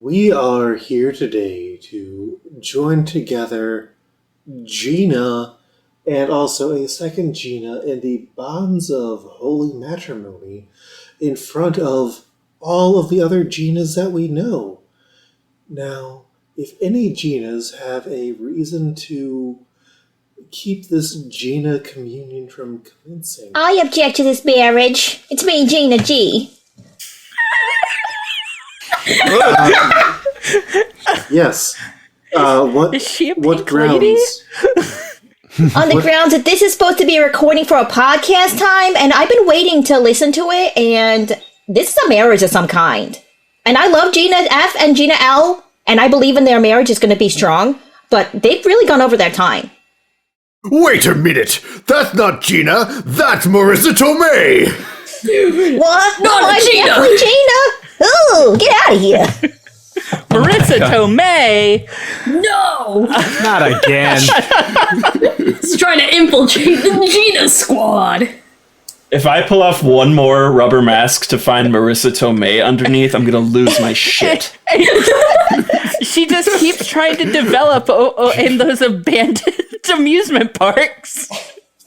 We are here today to join together Gina and also a second Gina in the bonds of holy matrimony in front of all of the other Ginas that we know. Now, if any Ginas have a reason to keep this Gina communion from commencing... I object to this marriage. It's me, Gina G. Yes. What, is she a pink what grounds? lady? On the grounds that this is supposed to be a recording for a podcast time, and I've been waiting to listen to it, and this is a marriage of some kind. And I love Gina F and Gina L, and I believe in their marriage is going to be strong, but they've really gone over their time. Wait a minute! That's not Gina! That's Marissa Tomei! What? Not I'm Gina! definitely Gina! Ooh, get out of here! Marissa Tomei! No! Not again. He's trying to infiltrate the Gina squad. If I pull off one more rubber mask to find Marissa Tomei underneath, I'm gonna lose my shit. She just keeps trying to develop in those abandoned amusement parks.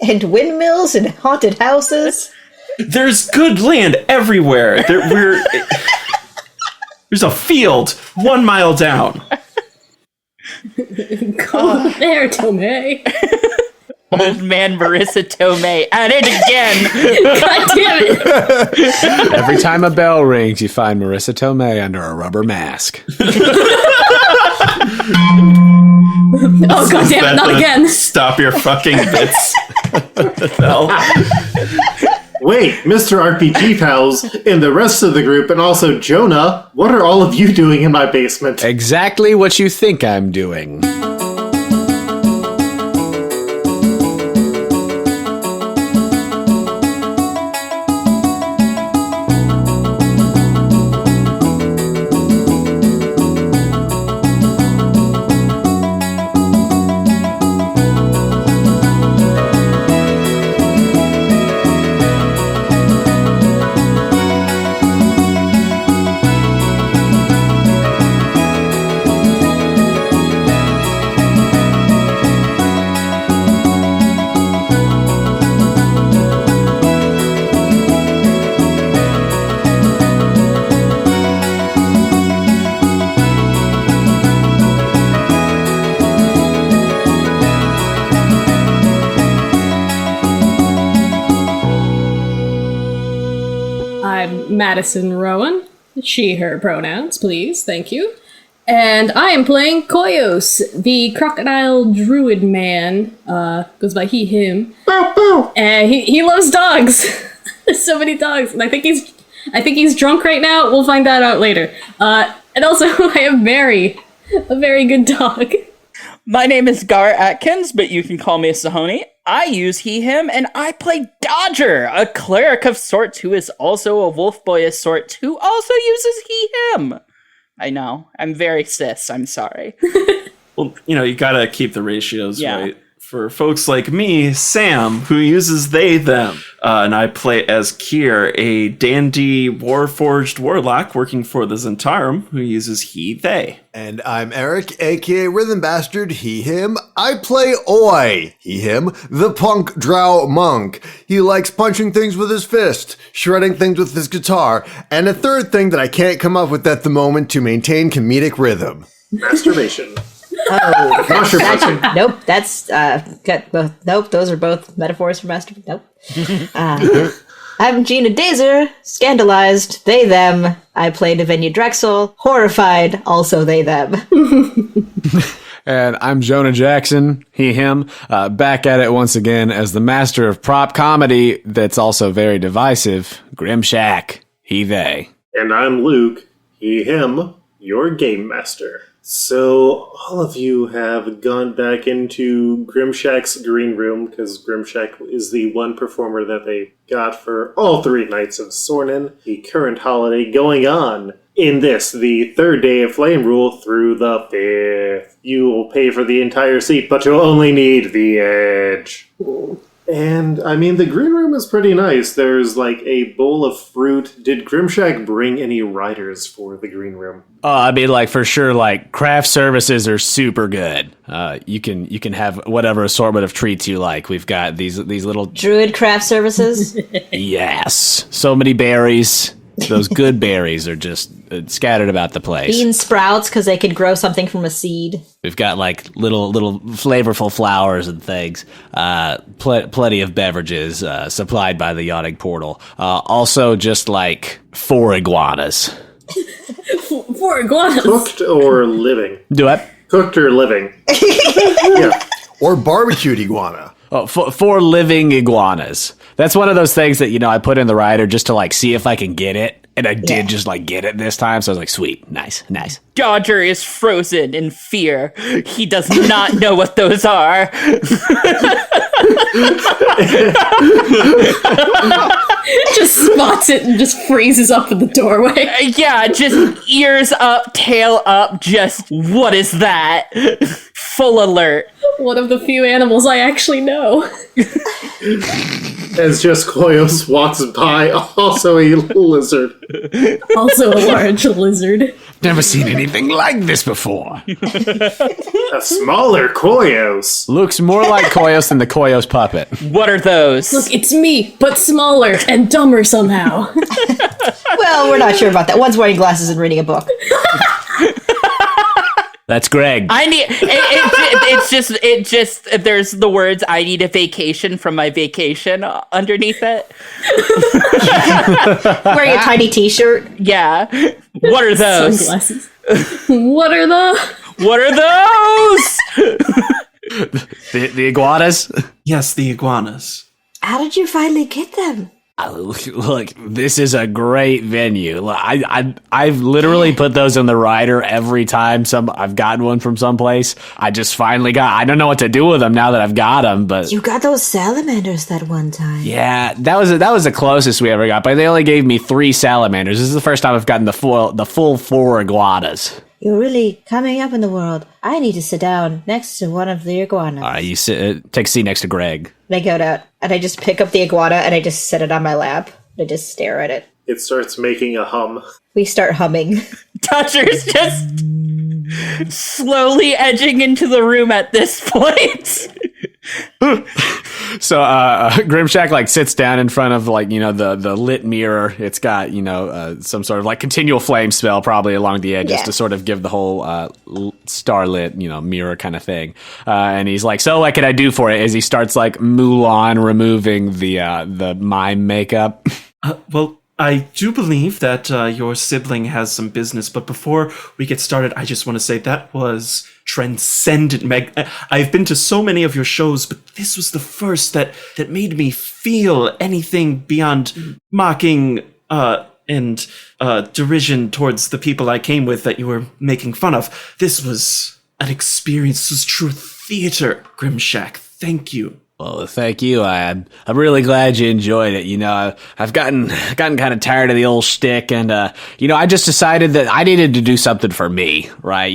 And windmills and haunted houses. There's good land everywhere. There's a field 1 mile down. Go there, Tomei. Old man Marissa Tomei at it again. God damn it. Every time a bell rings, you find Marissa Tomei under a rubber mask. Oh, God damn it, not again. Stop your fucking bits. What the hell? Wait, Mr. RPG Pals, and the rest of the group, and also Jonah, what are all of you doing in my basement? Exactly what you think I'm doing. I'm Madison Rowan. She, her pronouns, please. Thank you. And I am playing Koyos, the crocodile druid man. Goes by he, him. And he loves dogs. There's so many dogs. And I think he's drunk right now. We'll find that out later. And also, I am Mary, a very good dog. My name is Gar Atkins, but you can call me Sahoni. I use he, him, and I play Dodger, a cleric of sorts who is also a wolf boy of sorts who also uses he, him. I know. I'm very cis. I'm sorry. Well, you gotta keep the ratios Yeah. right. For folks like me, Sam, who uses they, them. And I play as Kier, a dandy warforged warlock working for the Zentarum, who uses he, they. And I'm Eric, aka Rhythm Bastard, he, him. I play Oi, he, him, the punk drow monk. He likes punching things with his fist, shredding things with his guitar, and a third thing that I can't come up with at the moment to maintain comedic rhythm. Masturbation. Oh, Masturbation. nope, that's, got both, nope, those are both metaphors for masturbation. Nope. I'm Gina Dazer, scandalized, they, them. I play Nivenya Drexel, horrified, also they, them. And I'm Jonah Jackson, he, him, back at it once again as the master of prop comedy that's also very divisive, Grimshaq, he, they. And I'm Luke, he, him, your game master. So, all of you have gone back into Grimshaq's green room, because Grimshaq is the one performer that they got for all 3 nights of Sornin, the current holiday going on. In this, the 3rd day of Flame Rule through the 5th. You will pay for the entire seat, but you'll only need the edge. And, I mean, the green room is pretty nice. There's, like, a bowl of fruit. Did Grimshaq bring any riders for the green room? I mean, like, for sure, like, craft services are super good. You can have whatever assortment of treats you like. We've got these little... Druid craft services. Yes. So many berries. Those good berries are just scattered about the place. Bean sprouts, because they could grow something from a seed. We've got like little flavorful flowers and things. Plenty of beverages supplied by the yachting portal. Also, just like 4 iguanas. 4 iguanas. Cooked or living? Do it. Cooked or living? Yeah. Or barbecued iguana. Oh, 4 living iguanas. That's one of those things that, I put in the rider just to like see if I can get it. And I did just like get it this time. So I was like, sweet, nice. Dodger is frozen in fear. He does not know what those are. Just spots it and just freezes up in the doorway. Yeah, just ears up, tail up, just what is that? Full alert. One of the few animals I actually know. As just Koyos walks by, also a lizard. Also a large lizard. Never seen anything like this before. A smaller Koyos. Looks more like Koyos than the Koyos puppet. What are those? Look, it's me, but smaller and dumber somehow. Well, we're not sure about that. One's wearing glasses and reading a book. That's Greg. I need it just there's the words I need a vacation from my vacation underneath it. Wearing a tiny t-shirt. Yeah. What are those? Sunglasses. What are those? the iguanas? Yes, the iguanas. How did you finally get them? Look, this is a great venue. Look, I've literally put those in the rider every time I've gotten one from someplace. I just finally I don't know what to do with them now that I've got them, but You got those salamanders that one time. yeah, that was the closest we ever got. But they only gave me 3 salamanders. This is the first time I've gotten the full 4 iguanas. You're really coming up in the world. I need to sit down next to one of the iguanas. All right, you take a seat next to Greg. And I go down, and I just pick up the iguana, and I just set it on my lap. I just stare at it. It starts making a hum. We start humming. Dodger's just slowly edging into the room at this point. So Grimshaq like sits down in front of like the lit mirror. It's got some sort of like continual flame spell probably along the edges to sort of give the whole starlit mirror kind of thing. And he's like, so what can I do for it? As he starts like Mulan removing the mime makeup. Well, I do believe that your sibling has some business, but before we get started, I just want to say that was transcendent, Meg. I've been to so many of your shows, but this was the first that made me feel anything beyond mocking and derision towards the people I came with that you were making fun of. This was an experience. This was true theater, Grimshaq. Thank you. Well, thank you. I'm really glad you enjoyed it. I've gotten kind of tired of the old shtick, and I just decided that I needed to do something for me, right?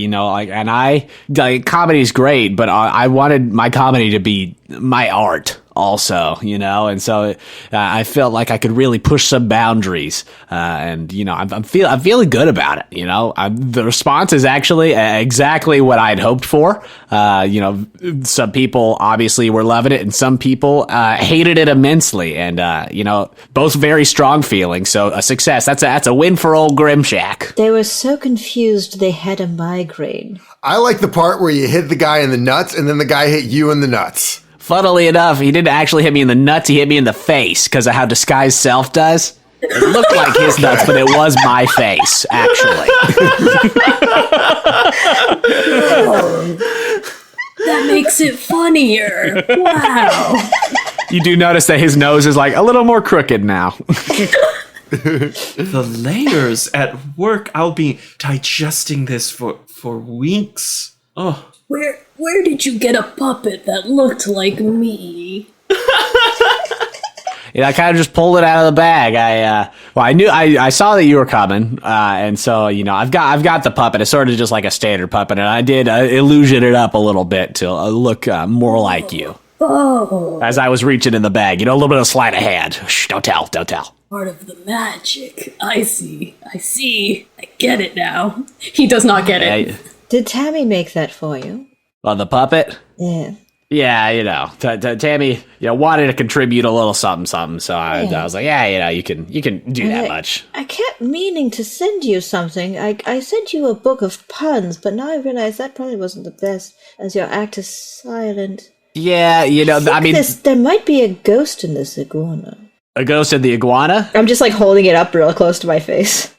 Comedy's great, but I wanted my comedy to be my art also, and so I felt like I could really push some boundaries, and I'm feeling good about it. The response is actually exactly what I'd hoped for. Some people obviously were loving it, and some people hated it immensely, and both very strong feelings. So a success. That's a win for old Grimshaq. They were so confused they had a migraine. I like the part where you hit the guy in the nuts and then the guy hit you in the nuts. Funnily enough, he didn't actually hit me in the nuts, he hit me in the face because of how disguised self does. It looked like his nuts, but it was my face, actually. That makes it funnier. Wow. You do notice that his nose is like a little more crooked now. The layers at work. I'll be digesting this for weeks. Oh. Where did you get a puppet that looked like me? I kind of just pulled it out of the bag. I saw that you were coming, and so I've got the puppet. It's sort of just like a standard puppet, and I did illusion it up a little bit to look more like you. Oh, As I was reaching in the bag, a little bit of sleight of hand. Shh, don't tell. part of the magic. I see. I get it now. He does not get it. Did Tammy make that for you? On the puppet? Yeah. Yeah, Tammy, wanted to contribute a little something, so I was like, you can do that much. I kept meaning to send you something. I sent you a book of puns, but now I realize that probably wasn't the best, as your act is silent. Yeah, I mean... There might be a ghost in this iguana. A ghost in the iguana? I'm just, holding it up real close to my face.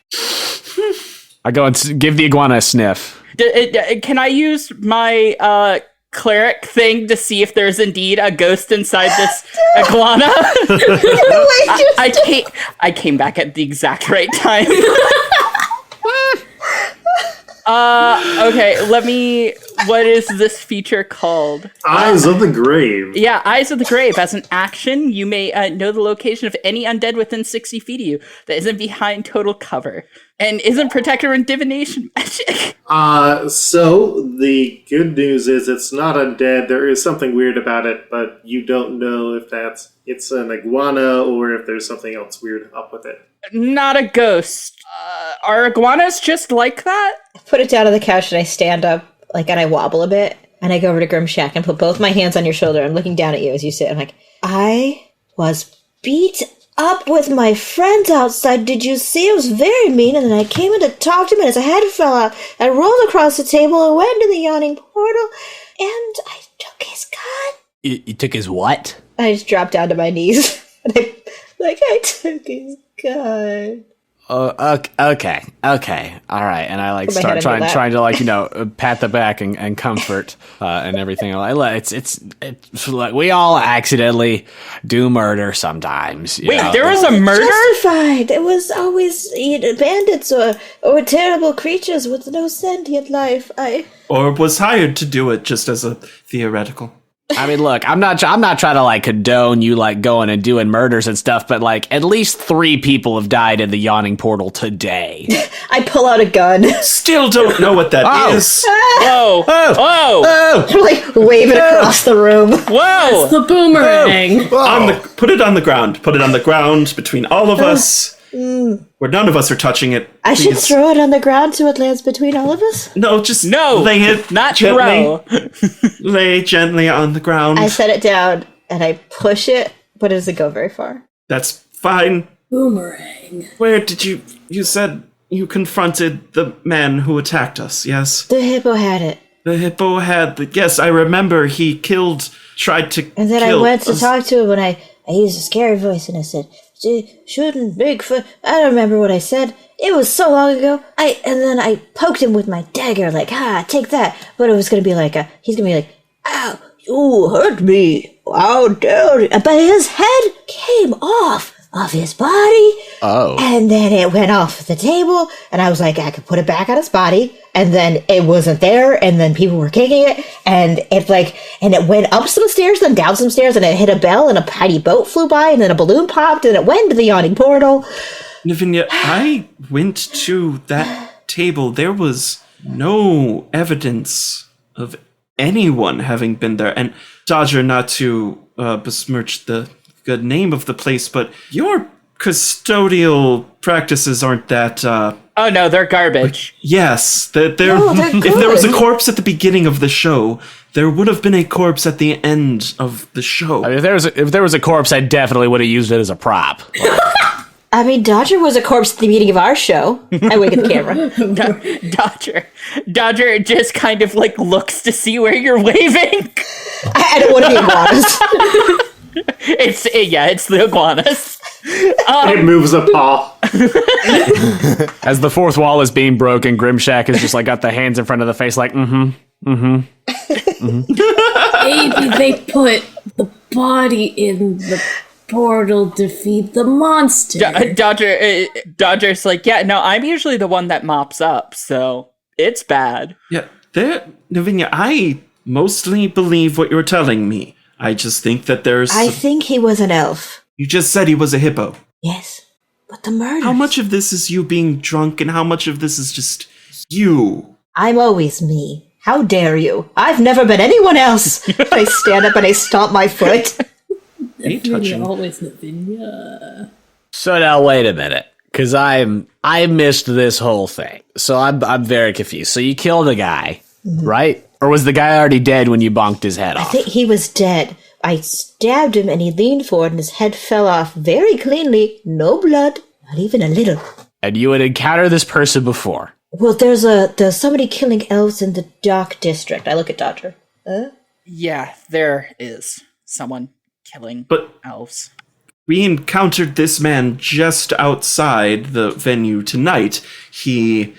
I go and give the iguana a sniff. Can I use my cleric thing to see if there's indeed a ghost inside this iguana? I came back at the exact right time. Okay, what is this feature called? Eyes of the Grave. Yeah, Eyes of the Grave. As an action, you may know the location of any undead within 60 feet of you that isn't behind total cover and isn't protected from divination magic. So the good news is it's not undead. There is something weird about it, but you don't know if it's an iguana or if there's something else weird up with it. Not a ghost. Are iguanas just like that? I put it down on the couch and I stand up, and I wobble a bit, and I go over to Grimshaq and put both my hands on your shoulder. I'm looking down at you as you sit. I'm like, I was beat up with my friends outside. Did you see? It was very mean, and then I came in to talk to him, and his head fell out. I rolled across the table and went to the yawning portal, and I took his gun. You took his what? I just dropped down to my knees, and I took his gun. Okay, all right. And I Put my start head under trying to pat the back and comfort and everything. It's like we all accidentally do murder sometimes. Wait, there was a murder? Justified. It was always bandits or terrible creatures with no sentient life. Or was hired to do it just as a theoretical. I mean, look, I'm not trying to condone you going and doing murders and stuff, but at least 3 people have died in the yawning portal today. I pull out a gun. Still don't know what that is. Whoa! I'm wave it across the room. Whoa! The boomerang. Put it on the ground. Put it on the ground between all of us. Where none of us are touching it. I should Please. throw it on the ground so it lands between all of us? No, just No, lay it not gently. throw. Lay gently on the ground. I set it down and I push it, but it doesn't go very far. That's fine. Boomerang. Where did you said you confronted the man who attacked us, yes? The hippo had it. The hippo had yes, I remember he tried to And then kill I went to us. talk to him and I used a scary voice and I said, shouldn't Bigfoot... I don't remember what I said. It was so long ago. And then I poked him with my dagger, take that. But it was going to be he's going to be like, ow, you hurt me. How dare you? But his head came off his body. Oh. And then it went off the table, and I was like, I could put it back on his body, and then it wasn't there, and then people were kicking it, and it went up some stairs, then down some stairs, and it hit a bell, and a tiny boat flew by, and then a balloon popped, and it went to the yawning portal. Nivenya, I went to that table. There was no evidence of anyone having been there. And Dodger, not to besmirch the good name of the place, but your custodial practices aren't that Oh no, they're garbage. yes, they're if there was a good. corpse at the beginning of the show, there would have been a corpse at the end of the show. I mean, if there was a corpse, I definitely would have used it as a prop. I mean, Dodger was a corpse at the beginning of our show. I wink at the camera. Dodger just kind of looks to see where you're waving. I don't want to be iguanas. It's the iguanas. It moves a paw. As the fourth wall is being broken, Grimshaq is just got the hands in front of the face Maybe they put the body in the portal to feed the monster. Dodger's yeah, no, I'm usually the one that mops up, so it's bad. Yeah, Nivenya, I mostly believe what you're telling me. I just think that I think he was an elf. You just said he was a hippo. Yes, but the murder. How much of this is you being drunk and how much of this is just you? I'm always me. How dare you? I've never been anyone else. I stand up and I stomp my foot. Ain't touching. Always Nivenya. So now wait a minute, because I missed this whole thing. So I'm very confused. So you killed a guy, right? Or was the guy already dead when you bonked his head I off? think he was dead. I stabbed him and he leaned forward and his head fell off very cleanly. No blood, not even a little. And you had encountered this person before. Well, there's somebody killing elves in the Dock District. I look at Dodger. Yeah, there is someone killing But- elves. We encountered this man just outside the venue tonight. He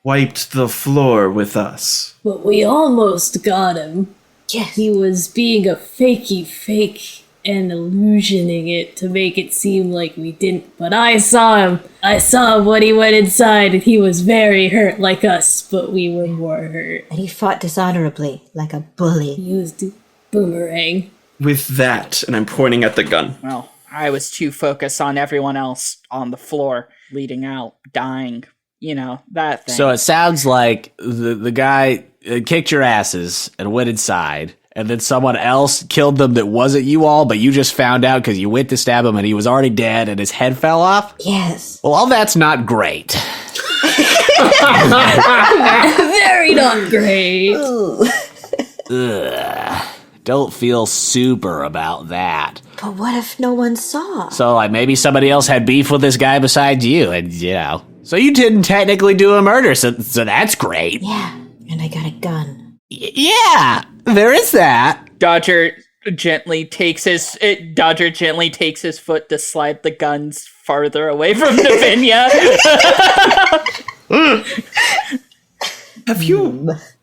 wiped the floor with us. But we almost got him. Yes. He was being a fakey fake and illusioning it to make it seem like we didn't. But I saw him. I saw him when he went inside, and he was very hurt like us, but we were more hurt. And he fought dishonorably, like a bully. He used boomerang. With that, and I'm pointing at the gun. Well, I was too focused on everyone else on the floor, bleeding out, dying. You know, that thing. So it sounds like the guy kicked your asses and went inside, and then someone else killed them that wasn't you all, but you just found out because you went to stab him and he was already dead and his head fell off? Yes. Well, all that's not great. Very not great. Ugh. Don't feel super about that. But what if no one saw? So, like, maybe somebody else had beef with this guy besides you, and, you know. So you didn't technically do a murder, so that's great. Yeah, and I got a gun. Yeah, there is that. Dodger gently takes his foot to slide the guns farther away from Nivenya.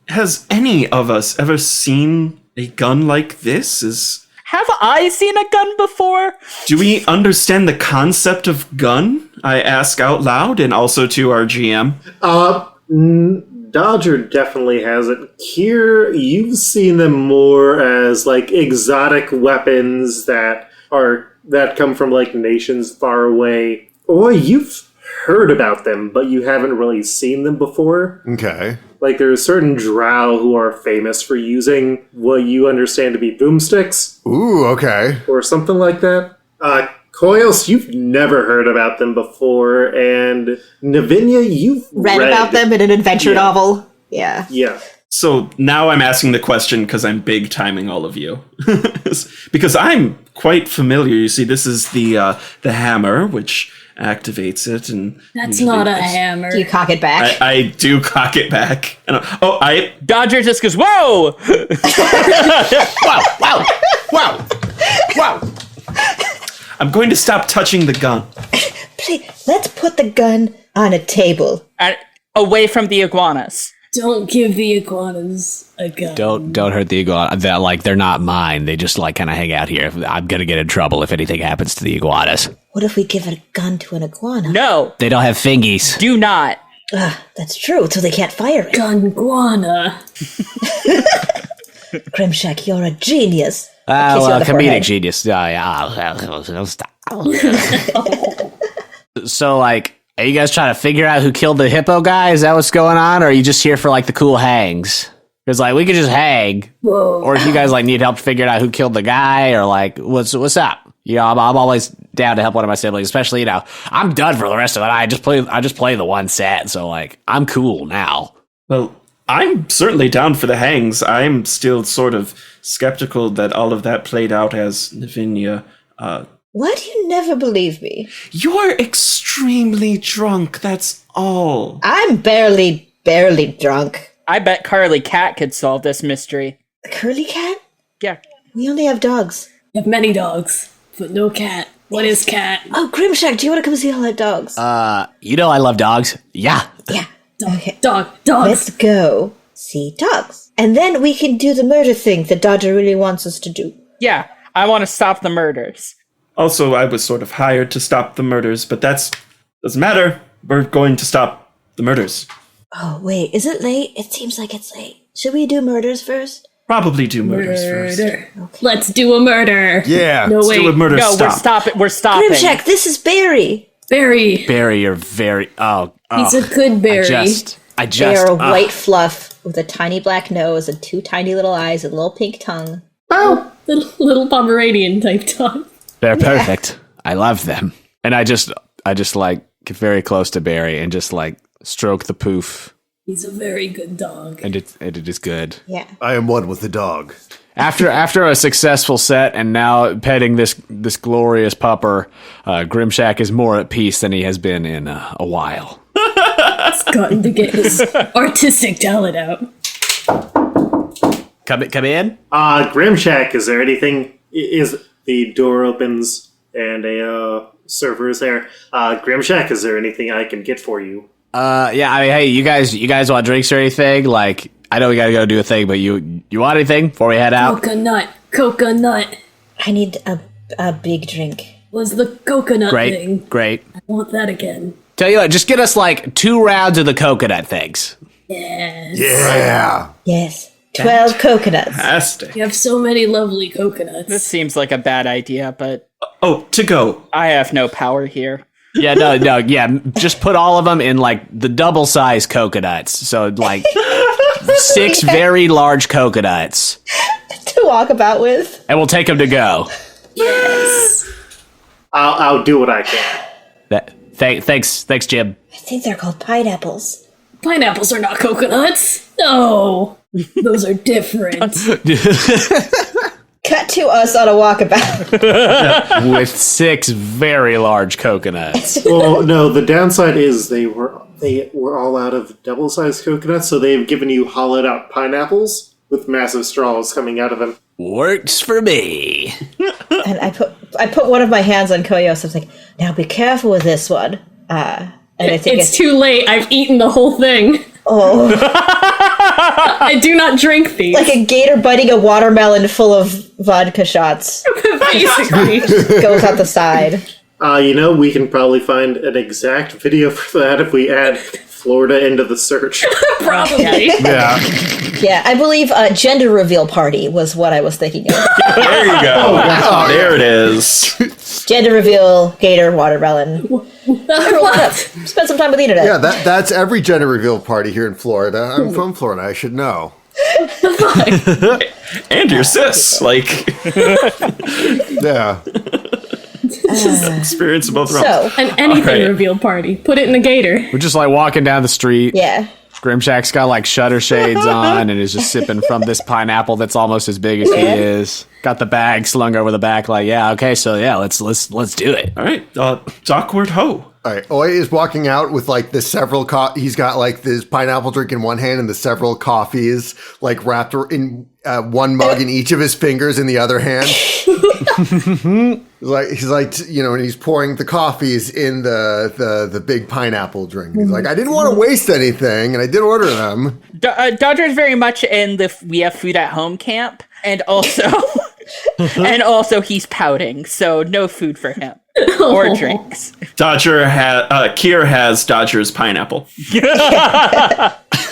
Has any of us ever seen a gun like this? Have I seen a gun before? Do we understand the concept of gun? I ask out loud, and also to our GM. Dodger definitely hasn't. Here, you've seen them more as like exotic weapons that come from like nations far away. Or you've heard about them, but you haven't really seen them before. Okay. Like there's certain drow who are famous for using what you understand to be boomsticks Ooh, okay. or something like that. Koyos, you've never heard about them before, and Nivenya, you've Read about them in an adventure novel. Yeah. Yeah. So now I'm asking the question because I'm big timing all of you. Because I'm quite familiar. You see, this is the hammer, which activates it, and That's usually not a it's- hammer. Do you cock it back? I do cock it back. And Dodger just goes, whoa! Wow. I'm going to stop touching the gun. Please, let's put the gun on a table. And away from the iguanas. Don't give the iguanas a gun. Don't hurt the iguana. They're not mine. They just like kind of hang out here. I'm gonna get in trouble if anything happens to the iguanas. What if we give a gun to an iguana? No, They don't have fingies. do not. That's true, so they can't fire it. Gunguana. Grimshaq, you're a genius. I'll kiss you on the Comedic forehead. genius. So, like, are you guys trying to figure out who killed the hippo guy? Is that what's going on? Or are you just here for, like, the cool hangs? Because, like, we could just hang. Whoa. Or if you guys, like, need help figuring out who killed the guy, or, like, what's up? You know, I'm always down to help one of my siblings, especially, you know, I'm done for the rest of it. I just play the one set, so, like, I'm cool now. Well, I'm certainly down for the hangs. I'm still sort of skeptical that all of that played out as Nivenya. Why do you never believe me? You're extremely drunk, that's all. I'm barely drunk. I bet Carly Cat could solve this mystery. A curly cat? Yeah. We only have dogs. You have many dogs, but no cat. What is cat? Oh, Grimshaq, do you want to come see all our dogs? You know I love dogs. Yeah. Yeah. Okay. Dogs. Let's go see dogs. And then we can do the murder thing that Dodger really wants us to do. Yeah, I want to stop the murders. Also, I was sort of hired to stop the murders, but doesn't matter. We're going to stop the murders. Oh, wait, is it late? It seems like it's late. Should we do murders first? Probably do murders first. Murder. Let's do a murder. Yeah. No, Let's do a wait. murder No, stop. we're stopping. Grimshaq, this is Barry. Barry. Barry, you're very. He's a good berry. I just. They're white fluff. with a tiny black nose and 2 tiny little eyes and a little pink tongue. Oh, little Pomeranian type dog. They're perfect. I love them. And I just like get very close to Barry and just like stroke the poof. He's a very good dog. And it is good. Yeah. I am one with the dog. After a successful set and now petting this glorious pupper, Grimshaq is more at peace than he has been in a while. He's gotten to get his artistic talent out. Come in. Grimshaq, is there anything? Is the door opens and a server is there? Grimshaq, is there anything I can get for you? Yeah. I mean, hey, you guys want drinks or anything? Like, I know we gotta go do a thing, but you want anything before we head out? Coconut. I need a big drink. Was the coconut thing. Great. I want that again. Tell you what, just get us like 2 rounds of the coconut things. Yes. Yeah. Yes. 12 coconuts. Fantastic. You have so many lovely coconuts. This seems like a bad idea, but Oh, to go. I have no power here. Yeah, no, yeah. Just put all of them in like the double size coconuts. So like 6 very large coconuts, To walk about with. and we'll take them to go. Yes. I'll do what I can. Thanks, Jim. I think they're called pineapples. Pineapples are not coconuts. No. Those are different. Cut to us on a walkabout. With 6 very large coconuts. Well, no, the downside is they were all out of double-sized coconuts, so they've given you hollowed-out pineapples with massive straws coming out of them. Works for me. And I put one of my hands on Koyos. I was like, now be careful with this one. And I think It's too late. I've eaten the whole thing. Oh, I do not drink these. like a gator biting a watermelon full of vodka shots. Basically. Goes out the side. We can probably find an exact video for that if we add Florida into the search. Probably. Yeah. Yeah, I believe gender reveal party was what I was thinking of. There you go. There it is. Gender reveal, gator, watermelon. Spend some time with the internet. Yeah, that's every gender reveal party here in Florida. I'm from Florida, I should know. And your sis. Like, Yeah. experience of both realms. So, An anything Alright. reveal party. Put it in the gator. We're just like walking down the street. yeah. Grimshaq's got like shutter shades on and is just sipping from this pineapple that's almost as big as he is. Got the bag slung over the back, like, yeah, okay, so yeah, let's do it. All right. Dockward ho. All right, Oi is walking out with like the several he's got like this pineapple drink in one hand and the several coffees like wrapped in one mug in each of his fingers in the other hand. he's like and he's pouring the coffees in the big pineapple drink. He's like, I didn't want to waste anything, and I did order them. Dodger's very much in the we have food at home camp, and also he's pouting, so no food for him or drinks. Kier has Dodger's pineapple.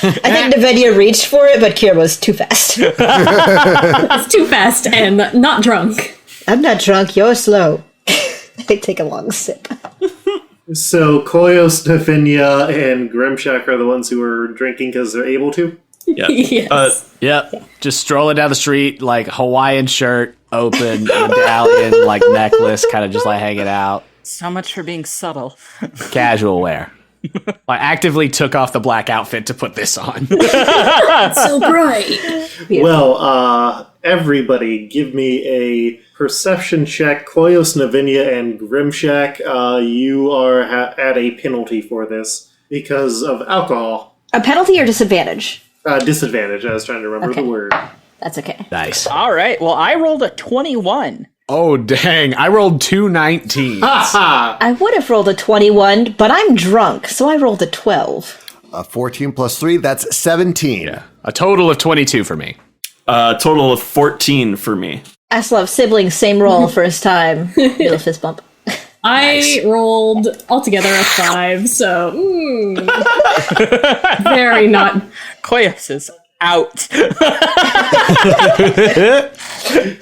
I think Nivenya reached for it, but Kira was too fast. It's too fast and not drunk. I'm not drunk, you're slow. I take a long sip. So Koyos, Nivenya, and Grimshaq are the ones who are drinking because they're able to? Yeah. Yes. Yep. Just strolling down the street, like Hawaiian shirt, open, medallion, like necklace, kind of just like hanging out. So much for being subtle. Casual wear. I actively took off the black outfit to put this on. It's so bright. Well, everybody give me a perception check. Koyos, Nivenya, and Grimshaq, you are at a penalty for this because of alcohol. A penalty or disadvantage? Disadvantage, I was trying to remember Okay. the word. That's okay. Nice. All right. Well, I rolled a 21. Oh, dang. I rolled 2 19s. I would have rolled a 21, but I'm drunk, so I rolled a 12. 14 plus 3, that's 17. Yeah. A total of 22 for me. Total of 14 for me. Aslov siblings, same roll, first time. Little fist bump. I rolled altogether a 5, so very not. Koyos is out.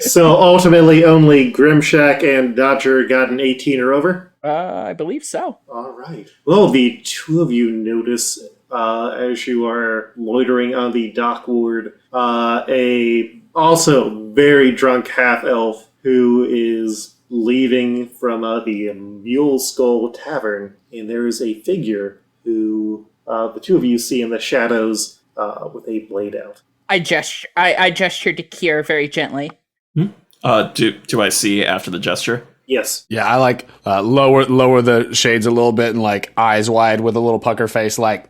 So ultimately, only Grimshaq and Dodger got an 18 or over? I believe so. All right. Well, the two of you notice as you are loitering on the dock ward, a also very drunk half-elf who is leaving from the Mule Skull Tavern, and there is a figure who the two of you see in the shadows with a blade out. I gesture to Kier very gently. Do I see after the gesture? Yes. Yeah, I like lower the shades a little bit and like eyes wide with a little pucker face, like.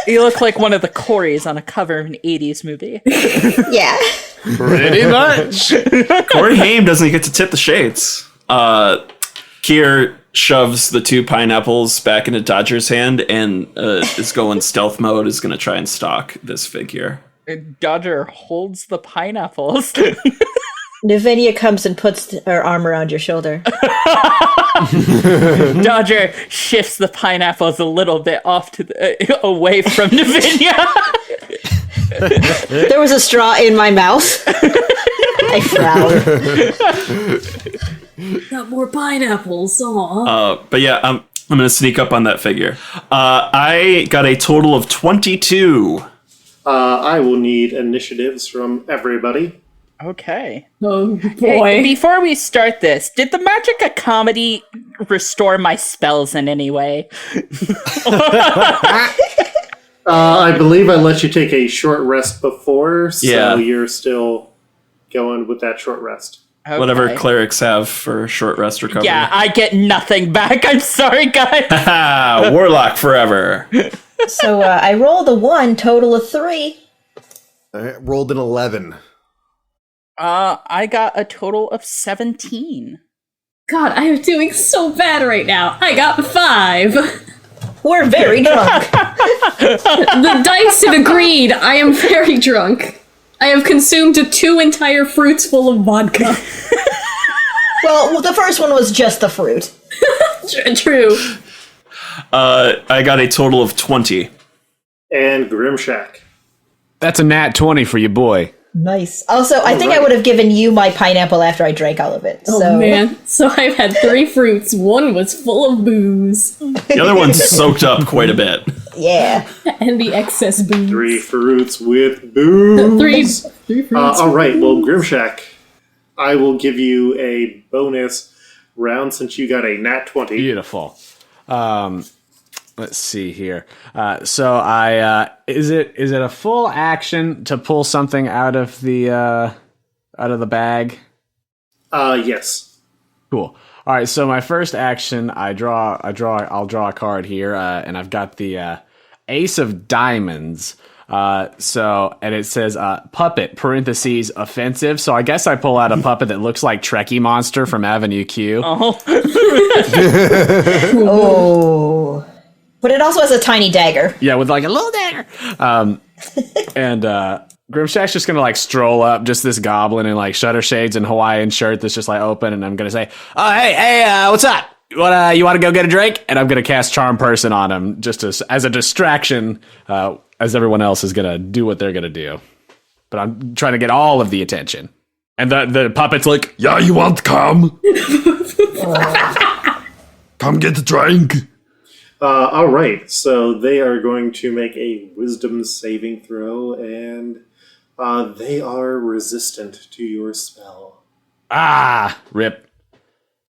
You look like one of the Corys on a cover of an 80s movie. Yeah. Pretty much. Corey Haim doesn't get to tip the shades. Kier shoves the 2 pineapples back into Dodger's hand and is going stealth mode, is going to try and stalk this figure. Dodger holds the pineapples. Nivenya comes and puts her arm around your shoulder. Dodger shifts the pineapples a little bit off to away from Nivenya. There was a straw in my mouth. I frowned. Got more pineapples. Aw. But yeah, I'm going to sneak up on that figure. I got a total of 22. I will need initiatives from everybody. Okay. Oh Hey, boy. before we start this, did the magic of comedy restore my spells in any way? I believe I let you take a short rest before, so Yeah. you're still going with that short rest. Okay. Whatever clerics have for short rest recovery. Yeah, I get nothing back. I'm sorry, guys. Warlock forever. So I rolled a 1, total of 3. I rolled an 11. I got a total of 17. God, I am doing so bad right now. I got 5. We're very drunk. The dice have agreed. I am very drunk. I have consumed 2 entire fruits full of vodka. Well, the first one was just the fruit. True. I got a total of 20. And Grimshaq. That's a nat 20 for you, boy. Nice. Also, I think I would have given you my pineapple after I drank all of it. Oh So. man. So I've had 3 fruits. 1 was full of booze. The other one's soaked up quite a bit. Yeah. And the excess booze. 3 fruits with booze. 3 fruits. All right, well, Grimshaq, I will give you a bonus round since you got a nat 20. Beautiful. Let's see here. So I is it a full action to pull something out of the bag? Yes. Cool. All right. So my first action, I'll draw a card here, and I've got the Ace of Diamonds. And it says puppet parentheses offensive. So I guess I pull out a puppet that looks like Trekkie Monster from Avenue Q. Oh. But it also has a tiny dagger. Yeah, with like a little dagger. And Grimshaq's just gonna like stroll up, just this goblin in like shutter shades and Hawaiian shirt that's just like open, and I'm gonna say, "Oh, hey, what's up? You want to go get a drink?" And I'm gonna cast Charm Person on him just as a distraction, as everyone else is gonna do what they're gonna do. But I'm trying to get all of the attention. And the puppet's like, "Yeah, you want to come? Come get a drink." All right, so they are going to make a wisdom saving throw, and they are resistant to your spell. Ah, rip.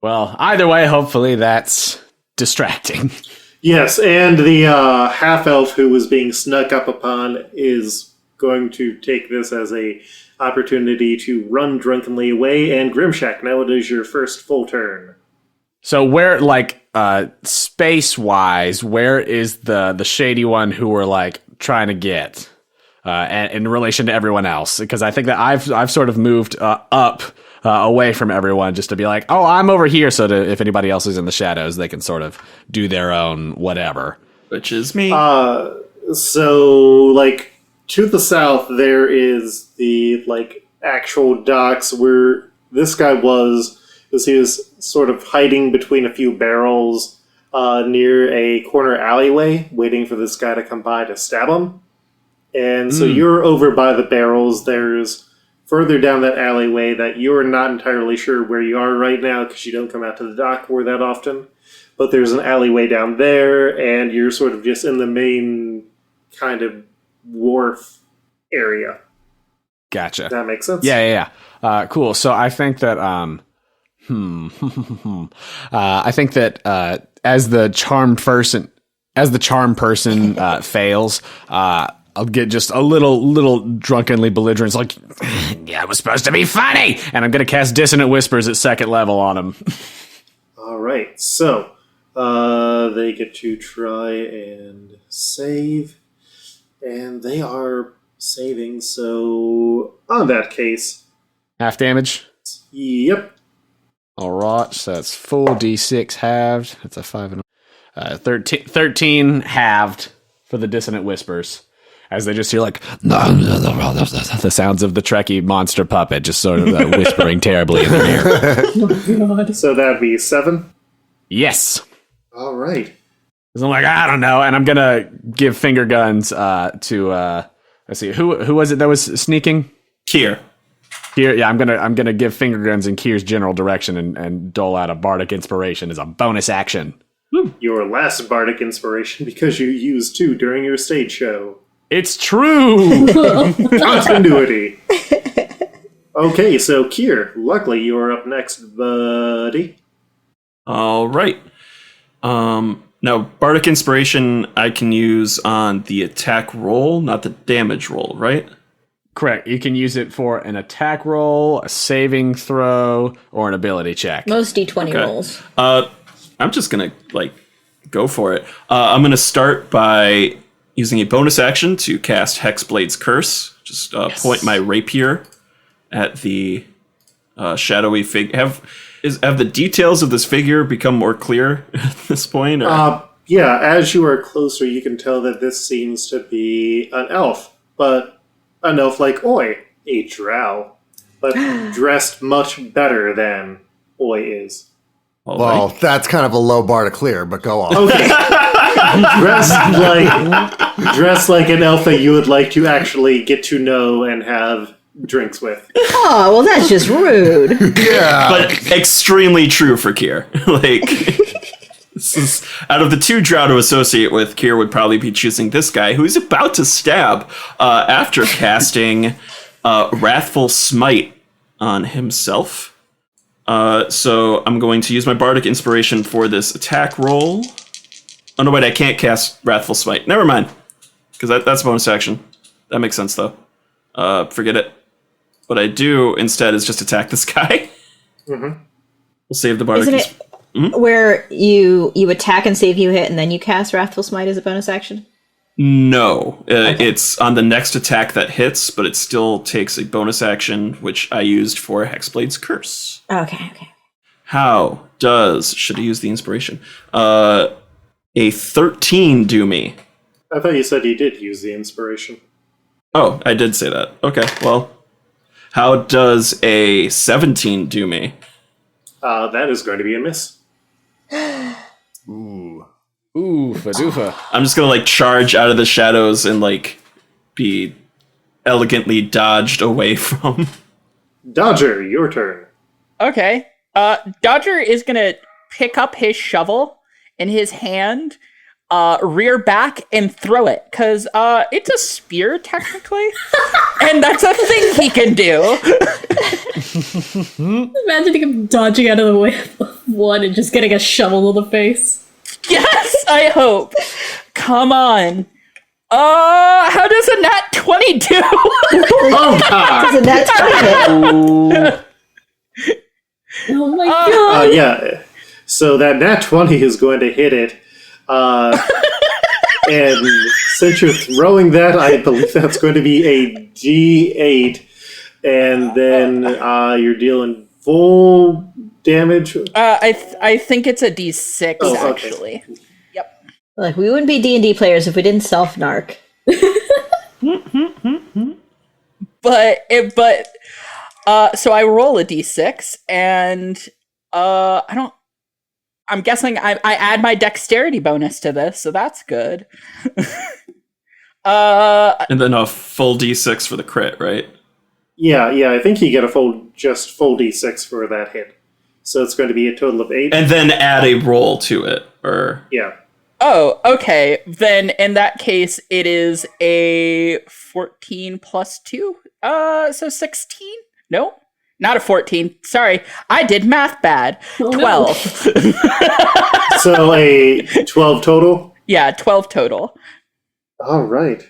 Well, either way, hopefully that's distracting. Yes, and the half-elf who was being snuck up upon is going to take this as a opportunity to run drunkenly away, and Grimshaq, now it is your first full turn. So where, like, space-wise, where is the shady one who we're, like, trying to get in relation to everyone else? Because I think that I've sort of moved up away from everyone just to be like, oh, I'm over here, so if anybody else is in the shadows, they can sort of do their own whatever. Which is me. So, like, to the south, there is the, like, actual docks where this guy was he was sort of hiding between a few barrels near a corner alleyway, waiting for this guy to come by to stab him. And so you're over by the barrels. There's further down that alleyway that you're not entirely sure where you are right now because you don't come out to the dock where that often. but there's an alleyway down there, and you're sort of just in the main kind of wharf area. Gotcha. Does that make sense? Yeah. Cool. So I think that I think that as the charm person fails, I'll get just a little drunkenly belligerent. It's like, yeah, it was supposed to be funny, and I'm gonna cast Dissonant Whispers at 2nd level on him. All right. So they get to try and save, and they are saving. So on that case, Half damage. yep. All right, so that's full d6 halved. That's a 5 and 13 halved for the Dissonant Whispers. As they just hear like the sounds of the Trekkie monster puppet just sort of whispering terribly in their ear. Oh, God. So that'd be 7. Yes. All right. Because I'm like, I don't know, and I'm gonna give finger guns to let's see, who was it that was sneaking? Kier. Kier, yeah, I'm gonna give finger guns in Kier's general direction and dole out a bardic inspiration as a bonus action. Your last bardic inspiration because you used 2 during your stage show. It's true. Continuity. Okay, so Kier, luckily you're up next, buddy. All right. Now, Bardic Inspiration I can use on the attack roll, not the damage roll, right? Correct. You can use it for an attack roll, a saving throw, or an ability check. Most D20 rolls. I'm just gonna go for it. I'm gonna start by using a bonus action to cast Hexblade's Curse. Just point my rapier at the shadowy figure. Have the details of this figure become more clear at this point? Or? Yeah, as you are closer, you can tell that this seems to be an elf, but an elf like Oi, a drow, but dressed much better than Oi is. Well, that's kind of a low bar to clear, but go on. Okay. dressed like an elf that you would like to actually get to know and have drinks with. Oh, well, that's just rude. Yeah. But extremely true for Kier. This is, out of the 2 drow to associate with, Kier would probably be choosing this guy, who is about to stab after casting Wrathful Smite on himself. So I'm going to use my Bardic Inspiration for this attack roll. Oh, no, wait, I can't cast Wrathful Smite. Never mind. Because that's a bonus action. That makes sense, though. Forget it. What I do instead is just attack this guy. Mm-hmm. We'll save the Bardic Isn't it where you attack and save you hit, and then you cast Wrathful Smite as a bonus action? No. It's on the next attack that hits, but it still takes a bonus action, which I used for Hexblade's Curse. Okay. How should I use the inspiration? A 13 do me. I thought you said you did use the inspiration. Oh, I did say that. Okay, well, how does a 17 do me? That is going to be a miss. Ooh, Fadoofa. I'm just gonna charge out of the shadows and be elegantly dodged away from. Dodger, your turn. Okay. Dodger is gonna pick up his shovel in his hand, rear back, and throw it. Because it's a spear, technically. And that's a thing he can do. Imagine him dodging out of the way of one and just getting a shovel to the face. Yes, I hope. Come on. How does a nat 20 do? Oh, God. Does a nat 20 hit? Oh my god! Yeah. So that nat 20 is going to hit it. And since you're throwing that, I believe that's going to be a D8. And then you're dealing full damage. I think it's a D6, actually. Yep. Like, we wouldn't be D&D players if we didn't self-narc. So I roll a D6, and I'm guessing I add my dexterity bonus to this, so that's good. And then a full D6 for the crit, right? Yeah, I think you get a full D6 for that hit. So it's going to be a total of 8. And then add a roll to it. Or Yeah. Oh, okay. Then in that case, it is a 14 plus 2. So 16? No, not a 14. Sorry, I did math bad. Oh, no. 12. So a 12 total? Yeah, 12 total. All right.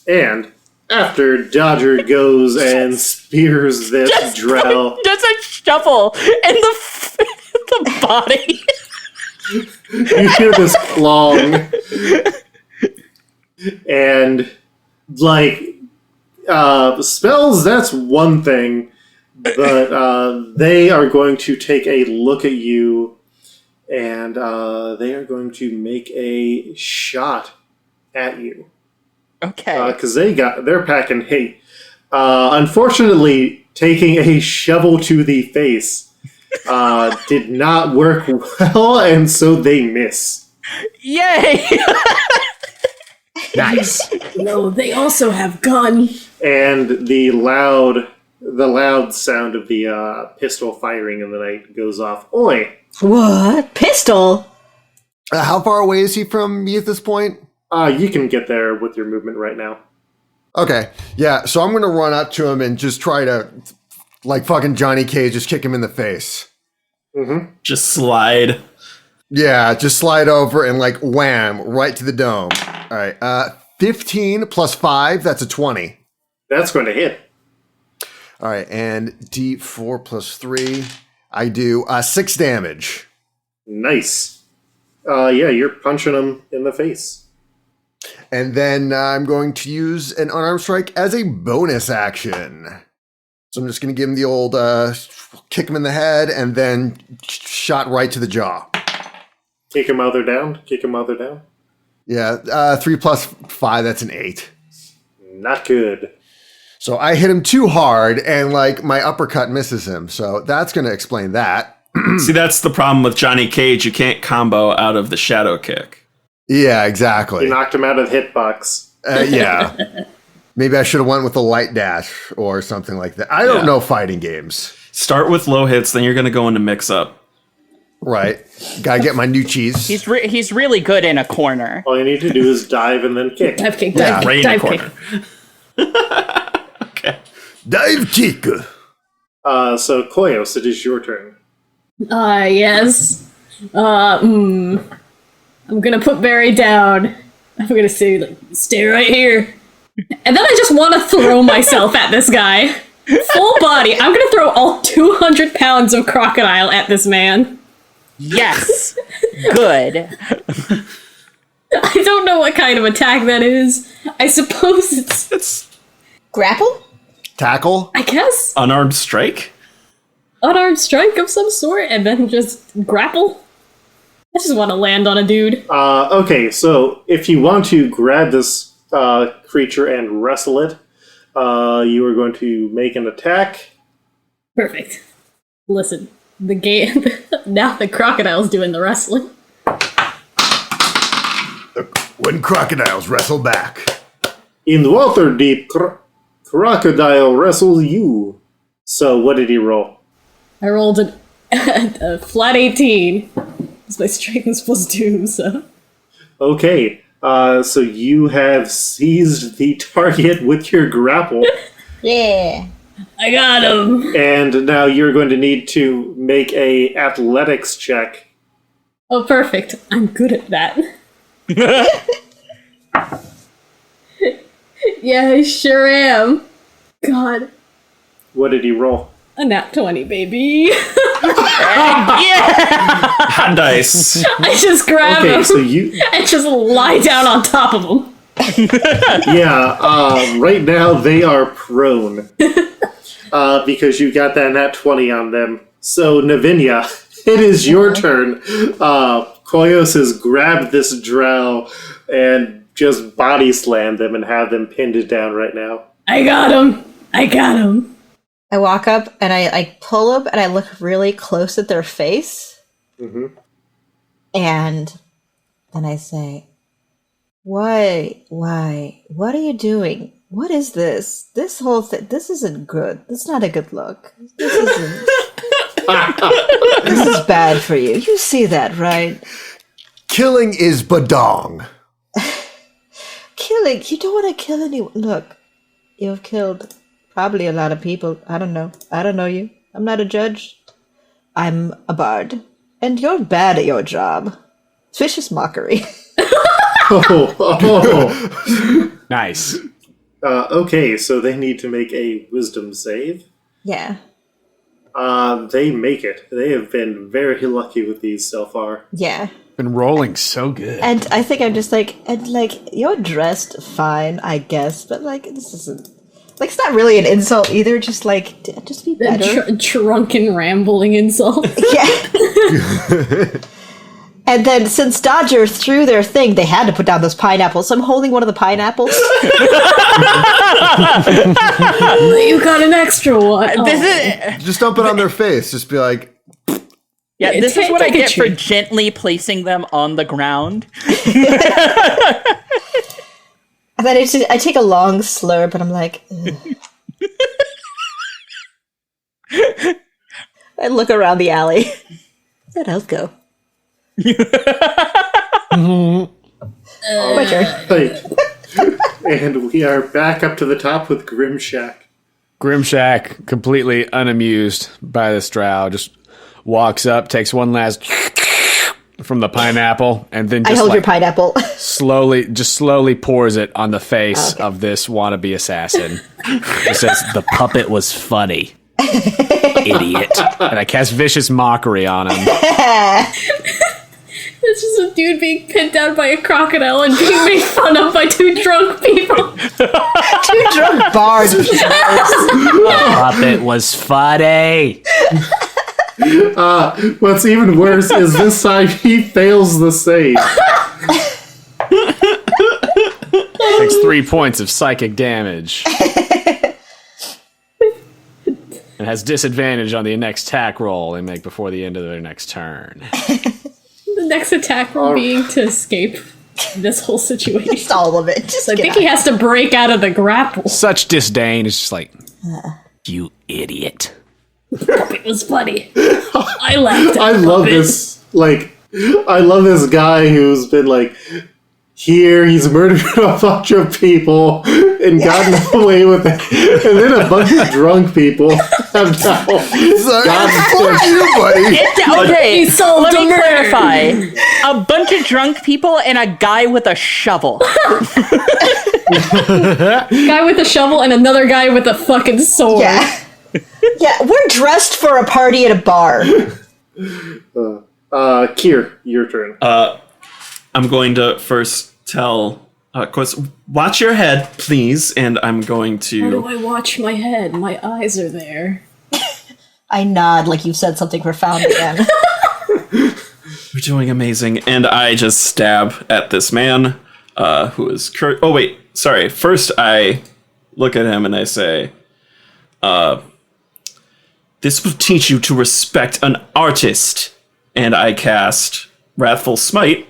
And after Dodger goes and spears this drow, Just a shovel in the body. you hear this clong. And, like, spells, that's one thing. But they are going to take a look at you, and they are going to make a shot at you. Okay. Because they're packing heat. Unfortunately, taking a shovel to the face did not work well, and so they miss. Yay! Nice. No, they also have gun. And the loud sound of the pistol firing in the night goes off. Oi! What? Pistol? How far away is he from me at this point? You can get there with your movement right now. Okay, yeah, so I'm going to run up to him and just try to, like fucking Johnny Cage, just kick him in the face. Mm-hmm. just slide. Yeah, just slide over and like wham, right to the dome. All right, 15 plus 5, that's a 20. That's going to hit. All right, and D4 plus 3, I do 6 damage. Nice. Yeah, you're punching him in the face. And then I'm going to use an unarmed strike as a bonus action. So I'm just going to give him the old kick him in the head and then shot right to the jaw. Kick him while they're down. Kick him while they're down. Yeah, 3 plus 5, that's an 8. Not good. So I hit him too hard and like my uppercut misses him. So that's going to explain that. See, that's the problem with Johnny Cage. You can't combo out of the shadow kick. Yeah, exactly. You knocked him out of the hitbox. Yeah. Maybe I should have went with a light dash or something like that. I don't know fighting games. Start with low hits, then you're going to go into mix up. Right. Gotta get my new cheese. He's really good in a corner. All you need to do is dive and then kick. Dive kick, Yeah, dive Right kick, in the dive kick. corner. Okay. Dive kick. So, Koyos, it is your turn. Yes. I'm gonna put Barry down. I'm gonna say, like, stay right here. And then I just want to throw myself at this guy. Full body. I'm gonna throw all 200 pounds of crocodile at this man. Yes. Good. I don't know what kind of attack that is. I suppose it's, Grapple? Tackle. I guess, Unarmed strike? unarmed strike of some sort, and then just grapple. I just want to land on a dude. Okay, so if you want to grab this creature and wrestle it, you are going to make an attack. Perfect. Listen, the game now the crocodile's doing the wrestling. When crocodiles wrestle back. In Waterdeep, crocodile wrestles you. So what did he roll? I rolled a flat 18. Because my strength is +2, so. Okay, so you have seized the target with your grapple, Yeah. I got him! and now you're going to need to make a athletics check. Oh, perfect. I'm good at that. Yeah, I sure am. God. What did he roll? A nat 20, baby. Hot dice. I just grab Okay, him so you, and just lie down on top of him. yeah, right now they are prone because you got that nat 20 on them. So Nivenya, it is your turn. Koyos has grabbed this drow and just body slammed them and have them pinned down right now. I got him. I got him. I walk up and I pull up and I look really close at their face. Mm-hmm. And then I say, Why, what are you doing? What is this? This whole thing, this isn't good. This is not a good look. This isn't. This is bad for you. You see that, right? Killing is badong. Killing? You don't want to kill anyone. Look, you've killed probably a lot of people. I don't know. I don't know you. I'm not a judge. I'm a bard. And you're bad at your job. It's vicious mockery. Nice. Okay, so they need to make a wisdom save. Yeah. They make it. They have been very lucky with these so far. Yeah. Been rolling so good. And I think I'm just like, you're dressed fine, I guess, but like, this isn't, like, it's not really an insult either, just like, just be better. Drunken rambling insult. Yeah. And then since Dodger threw their thing, they had to put down those pineapples, so I'm holding one of the pineapples. You got an extra one. This is Just dump it on their face. Just be like, yeah. This is what I take a get for treat. gently placing them on the ground. And then I take a long slurp, and I'm like, ugh. I look around the alley. Where'd elf go? My turn. Right. And we are back up to the top with Grimshaq. Grimshaq, completely unamused by this drow, just walks up, takes one last from the pineapple, and then I just hold your pineapple. slowly pours it on the face of this wannabe assassin. It says, "The puppet was funny, idiot," and I cast vicious mockery on him. This is a dude being pinned down by a crocodile and being made fun of by two drunk people. Two drunk bards. The puppet was funny. What's even worse is this time he fails the save. Takes 3 points of psychic damage. And has disadvantage on the next attack roll they make before the end of their next turn. The next attack will be to escape this whole situation. Just all of it. Just I think he has to break out of the grapple. Such disdain is just like, you idiot. It was funny. I laughed at I love this. Like, I love this guy who's been like, here he's murdered a bunch of people and gotten away with it, and then a bunch of drunk people have now fuck you, buddy. Okay, He solved let a me murder. clarify. A bunch of drunk people and a guy with a shovel. Guy with a shovel and another guy with a fucking sword. Yeah. Yeah, we're dressed for a party at a bar. Kier, your turn. I'm going to first tell, of course, watch your head, please, and I'm going How do to... I watch my head? My eyes are there. I nod like you've said something profound again. You're doing amazing. And I just stab at this man, who is... Oh, wait, sorry. First, I look at him and I say, this will teach you to respect an artist. And I cast Wrathful Smite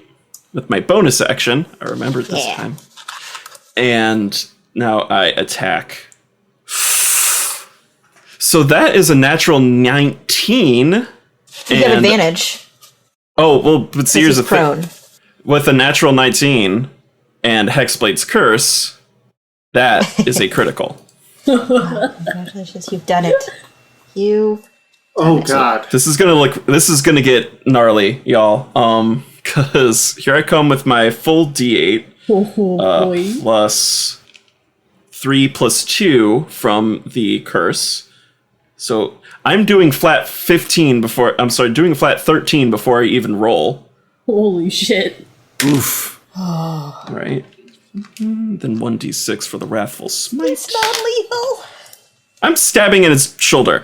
with my bonus action. I remembered this time. And now I attack. So that is a natural 19. You have advantage. Oh, well, but see, here's the He's thing. prone. With a natural 19 and Hexblade's Curse, that is a critical. Congratulations, you've done it. Oh god. This is gonna get gnarly, y'all. Cause here I come with my full D8 Boy. plus 3 plus 2 from the curse. So I'm doing flat 15 before. I'm sorry, doing flat 13 before I even roll. Holy shit. Oof. All right. Then 1d6 for the Wrathful Smite. It's not lethal. I'm stabbing at his shoulder.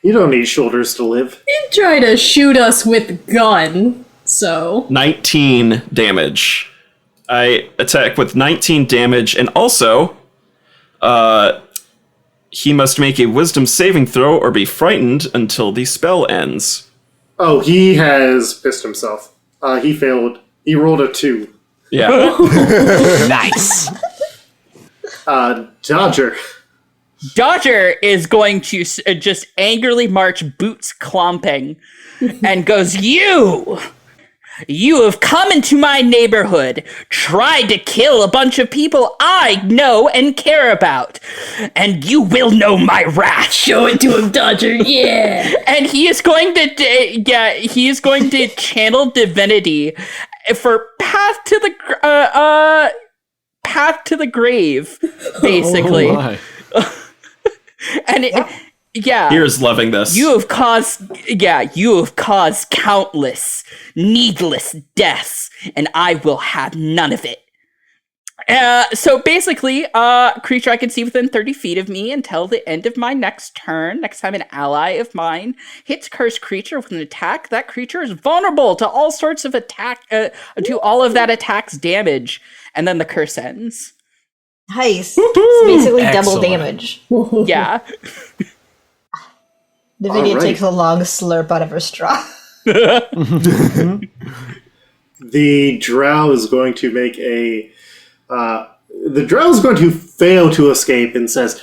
You don't need shoulders to live. He'd try to shoot us with gun, so... 19 damage. I attack with 19 damage, and also, he must make a wisdom saving throw or be frightened until the spell ends. Oh, he has pissed himself. He failed. He rolled a 2. Yeah. Nice. Dodger. Dodger is going to just angrily march, boots clomping, and goes, You have come into my neighborhood, tried to kill a bunch of people I know and care about, and you will know my wrath. Show it to him, Dodger. Yeah. And he is going to channel divinity for path to the grave, basically. Oh my. And Here's loving this. you have caused countless needless deaths, and I will have none of it. So basically, creature I can see within 30 feet of me until the end of my next turn. Next time an ally of mine hits cursed creature with an attack, that creature is vulnerable to all sorts of to all of that attack's damage, and then the curse ends. Nice. It's basically double Excellent. damage. Yeah. Nivenya Alright. takes a long slurp out of her straw. The drow is going to make a. The drow is going to fail to escape and says,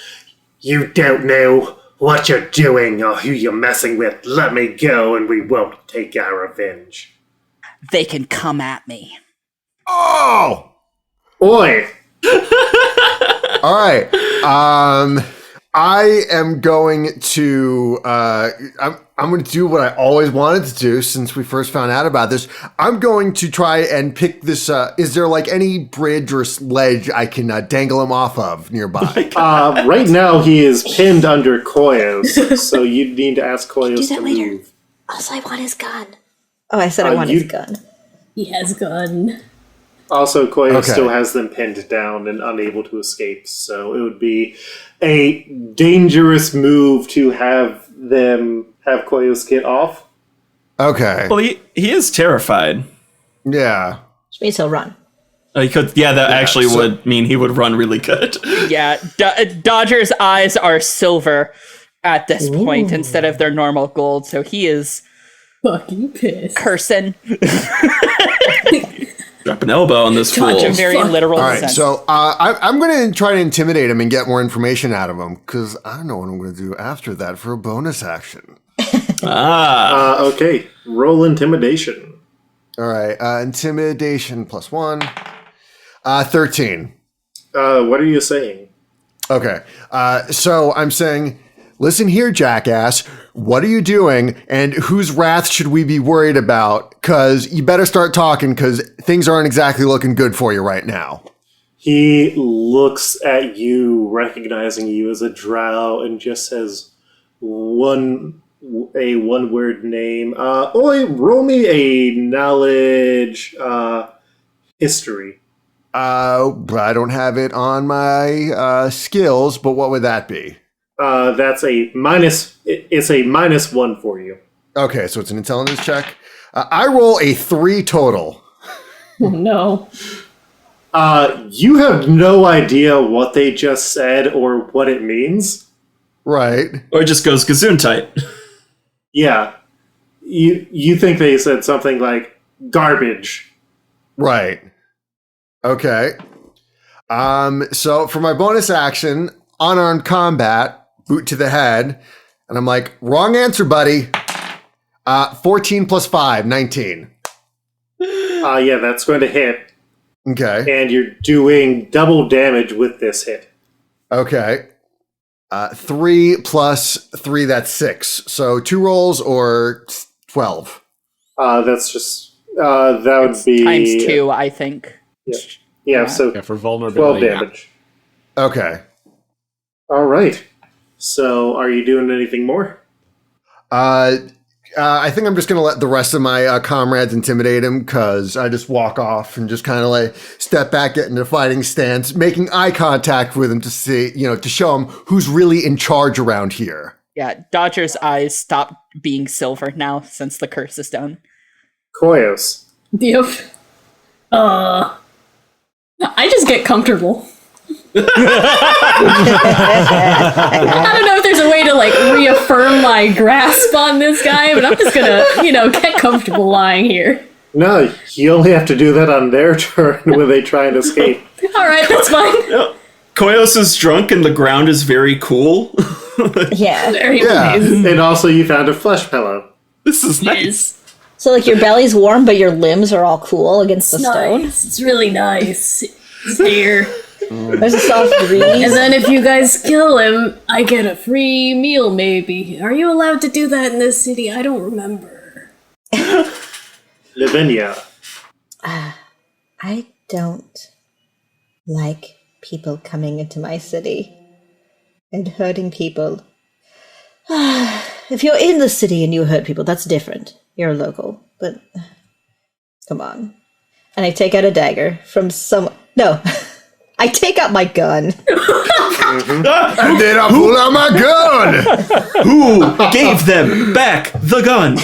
"You don't know what you're doing or who you're messing with. Let me go and we won't take our revenge." They can come at me. Oh! Oi! All right. I am going to. I'm going to do what I always wanted to do since we first found out about this. I'm going to try and pick this. Is there like any bridge or ledge I can dangle him off of nearby? Right now he is pinned under Koyos, so you need to ask Koyos Do to that later. move. Also, I want his gun. Oh, I said I want you- his gun. He has gun. Also, Koyos Okay. still has them pinned down and unable to escape, so it would be a dangerous move to have Koyos get off. Okay. Well, he is terrified. Yeah. Which means he'll run. He could, that actually so- would mean he would run really good. Yeah, Dodger's eyes are silver at this point instead of their normal gold, so he is Fucking pissed. cursing. Drop an elbow on this fool. Such a very Fuck. literal All right. sense. So I'm going to try to intimidate him and get more information out of him because I know what I'm going to do after that for a bonus action. Okay, roll intimidation. All right. Intimidation +1. 13. What are you saying? Okay. So I'm saying, listen here, jackass. What are you doing? And whose wrath should we be worried about? Because you better start talking because things aren't exactly looking good for you right now. He looks at you, recognizing you as a drow, and just says a one-word name. Oi, roll me a knowledge history. But I don't have it on my skills, but what would that be? That's a minus. It's a -1 for you. Okay, so it's an intelligence check. I roll a 3 total. Oh, no. You have no idea what they just said or what it means. Right. Or it just goes Gesundheit. Yeah, you think they said something like garbage. Right. Okay. So for my bonus action, unarmed combat, boot to the head, and I'm like, wrong answer, buddy. 14 + 5, 19. Yeah, that's going to hit, Okay. and you're doing double damage with this hit. Okay. 3 + 3, that's 6. So 2 rolls or 12. That's just that would be Times 2, I think. Yeah, so Yeah, for 12 vulnerability. damage. Okay. All right. So, are you doing anything more? I think I'm just going to let the rest of my comrades intimidate him because I just walk off and just kind of like step back, get into a fighting stance, making eye contact with him to see, to show him who's really in charge around here. Yeah, Dodger's eyes stop being silver now since the curse is done. Koyos. Yep. I just get comfortable. I don't know if there's a way to like reaffirm my grasp on this guy, but I'm just gonna, get comfortable lying here. No, you only have to do that on their turn when they try and escape. All right, that's fine. Koyos is drunk and the ground is very cool. Yeah. Very Yeah. nice. And also, you found a flesh pillow. This is nice. Yes. So like your belly's warm, but your limbs are all cool against the stone. Nice. It's really nice. It's here. There's a soft And breeze. then if you guys kill him, I get a free meal, maybe. Are you allowed to do that in this city? I don't remember. Nivenya. I don't like people coming into my city and hurting people. If you're in the city and you hurt people, that's different. You're a local, but come on. And I take out a dagger from some. No, I take out my gun. And then I pull out my gun. Who gave them back the gun?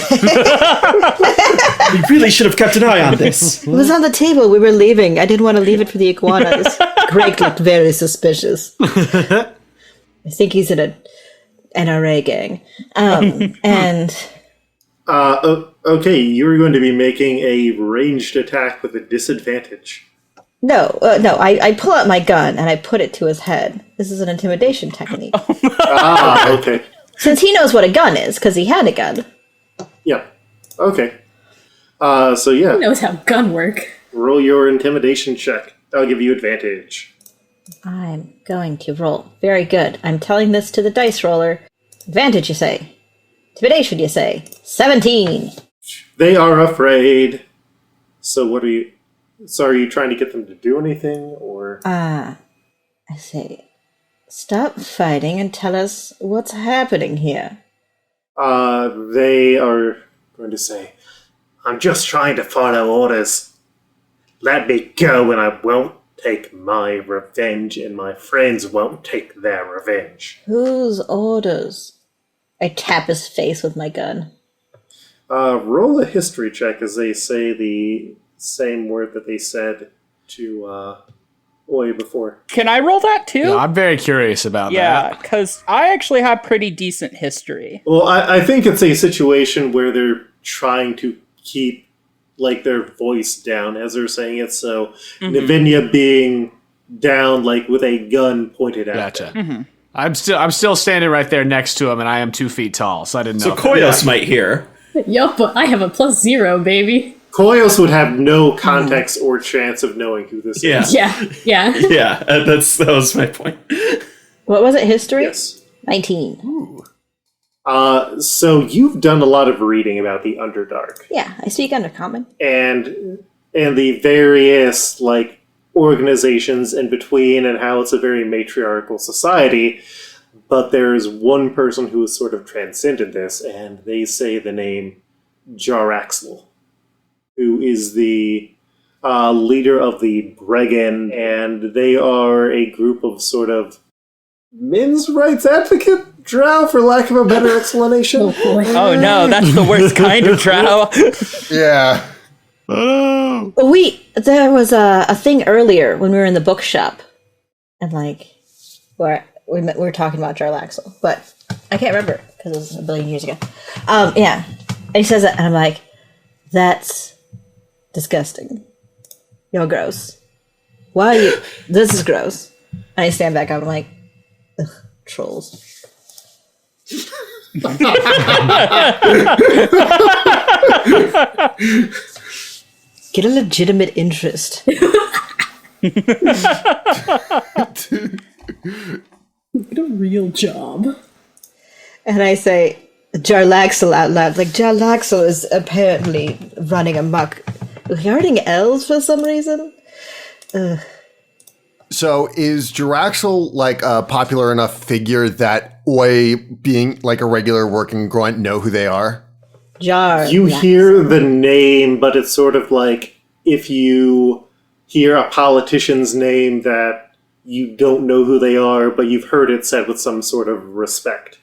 We really should have kept an eye on this. It was on the table. We were leaving. I didn't want to leave it for the iguanas. Greg looked very suspicious. I think he's in a NRA gang. And Okay, you're going to be making a ranged attack with a disadvantage. no, I pull out my gun and I put it to his head. This is an intimidation technique. Okay. Since he knows what a gun is, because he had a gun. Yeah. Okay. So yeah, Knows how gun work. roll your intimidation check. I'll give you advantage. I'm going to roll. Very good. I'm telling this to the dice roller. Advantage, you say. Intimidation, you say. 17. They are afraid. So what are you... So are you trying to get them to do anything, or... I say, stop fighting and tell us what's happening here. They are going to say, I'm just trying to follow orders. Let me go and I won't take my revenge, and my friends won't take their revenge. Whose orders? I tap his face with my gun. Roll a history check as they say the same word that they said to Oi before. Can I roll that too? No, I'm very curious about Yeah, that. because I actually have pretty decent history. Well, I think it's a situation where they're trying to keep like their voice down as they're saying it. So Nivenya being down, like with a gun pointed at Gotcha. them. I'm still standing right there next to him, and I am 2 feet tall, so I didn't know. So Koyos might hear. Yup, but I have a +0, baby. Koyos would have no context or chance of knowing who this Yeah. is. Yeah, yeah. Yeah, that was my point. What was it? History? Yes. 19. So you've done a lot of reading about the Underdark Yeah, I speak Undercommon. and the various like organizations in between, and how it's a very matriarchal society. But there's one person who has sort of transcended this, and they say the name Jaraxel, who is the leader of the Bregan, and they are a group of sort of men's rights advocate drow, for lack of a better explanation. Oh boy. Oh no, that's the worst kind of drow. Yeah. There was a thing earlier when we were in the bookshop, and like, where we were talking about Jarlaxle, but I can't remember because it was a billion years ago. Yeah, and he says that, and I'm like, that's disgusting. You're gross. Why are you? This is gross. And I stand back up. I'm like, ugh, trolls. Get a legitimate interest. Get a real job. And I say, Jarlaxle out loud. Like, Jarlaxle is apparently running amok, regarding elves for some reason. So is Jaraxel like a popular enough figure that Oi, being like a regular working grunt, know who they are? You hear the name, but it's sort of like if you hear a politician's name that you don't know who they are, but you've heard it said with some sort of respect.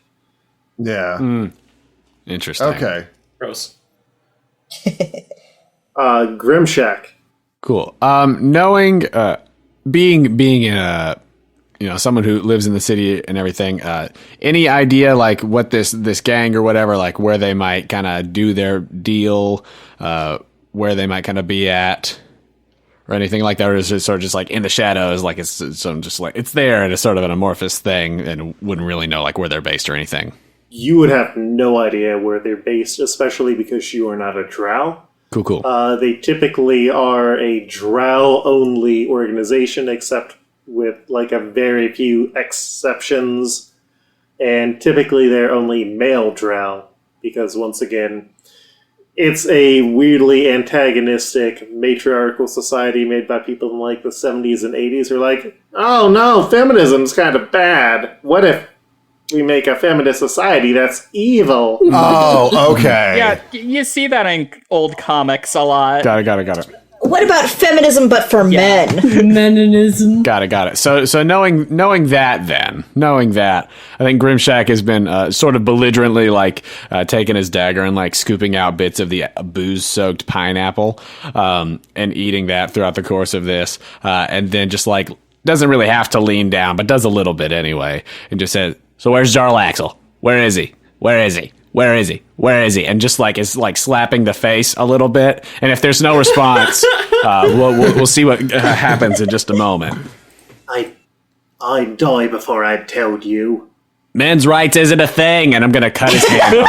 Yeah. Interesting. Okay. Gross. Grimshaq. Cool. Knowing, being in a, someone who lives in the city and everything, any idea like what this gang or whatever, like where they might kind of do their deal, where they might kind of be at, or anything like that, or is it sort of just like in the shadows, like it's sort of just like it's there and it's sort of an amorphous thing, and wouldn't really know like where they're based or anything? You would have no idea where they're based, especially because you are not a drow. Cool. They typically are a drow-only organization, except with like a very few exceptions. And typically they're only male drow, because once again, it's a weirdly antagonistic matriarchal society made by people in like the 70s and 80s who are like, oh no, feminism's kind of bad. What if we make a feminist society that's evil? Oh, okay. Yeah, you see that in old comics a lot. Got it. What about feminism but for men? Meninism. Got it. So knowing that, I think Grimshaq has been sort of belligerently like taking his dagger and like scooping out bits of the booze-soaked pineapple and eating that throughout the course of this, and then just like doesn't really have to lean down, but does a little bit anyway, and just says, "So where's Jarlaxle? Where is he? Where is he? Where is he? Where is he?" And just like is like slapping the face a little bit. And if there's no response, we'll see what happens in just a moment. I'd die before I'd told you. Men's rights isn't a thing, and I'm gonna cut his hand off.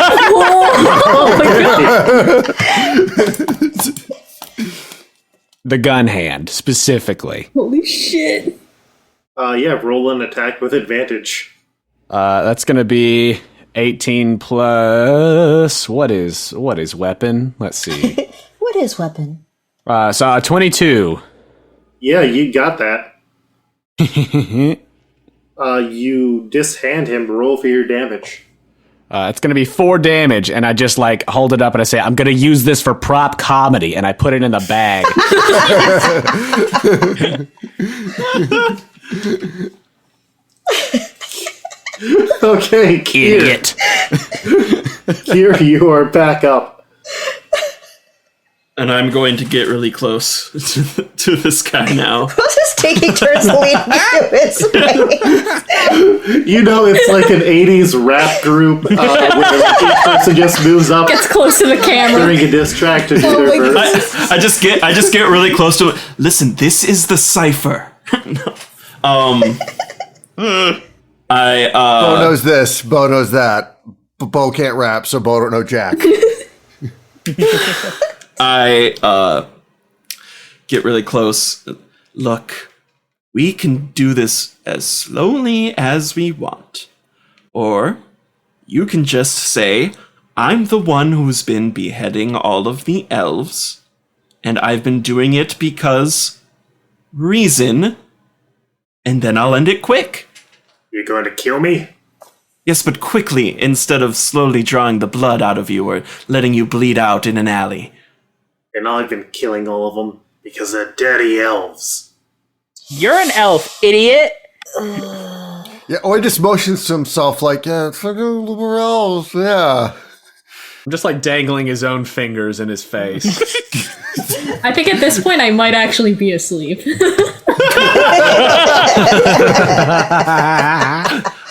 The gun hand specifically. Holy shit. Roll an attack with advantage. That's gonna be 18 plus what is weapon? Let's see. What is weapon? So 22. Yeah, you got that. You dishand him. Roll for your damage. It's gonna be 4 damage, and I just like hold it up and I say, "I'm gonna use this for prop comedy," and I put it in the bag. Okay, Kier. Idiot. Kier, you are back up. And I'm going to get really close to this guy now. Who's just taking turns leading you this way? You know, it's like an 80s rap group where each person just moves up Gets close to the camera. during a diss track to do Oh their my verse. I just get really close to it. Listen, this is the cipher. Bo knows this. Bo knows that. But Bo can't rap, so Bo don't know Jack. I get really close. Look, we can do this as slowly as we want. Or you can just say, I'm the one who's been beheading all of the elves, and I've been doing it because reason, and then I'll end it quick. You're going to kill me? Yes, but quickly, instead of slowly drawing the blood out of you or letting you bleed out in an alley. And I've been killing all of them because they're dirty elves. You're an elf, idiot. Yeah, Oi just motions to himself like, yeah, it's like we're elves, yeah. I'm just like dangling his own fingers in his face. I think at this point I might actually be asleep.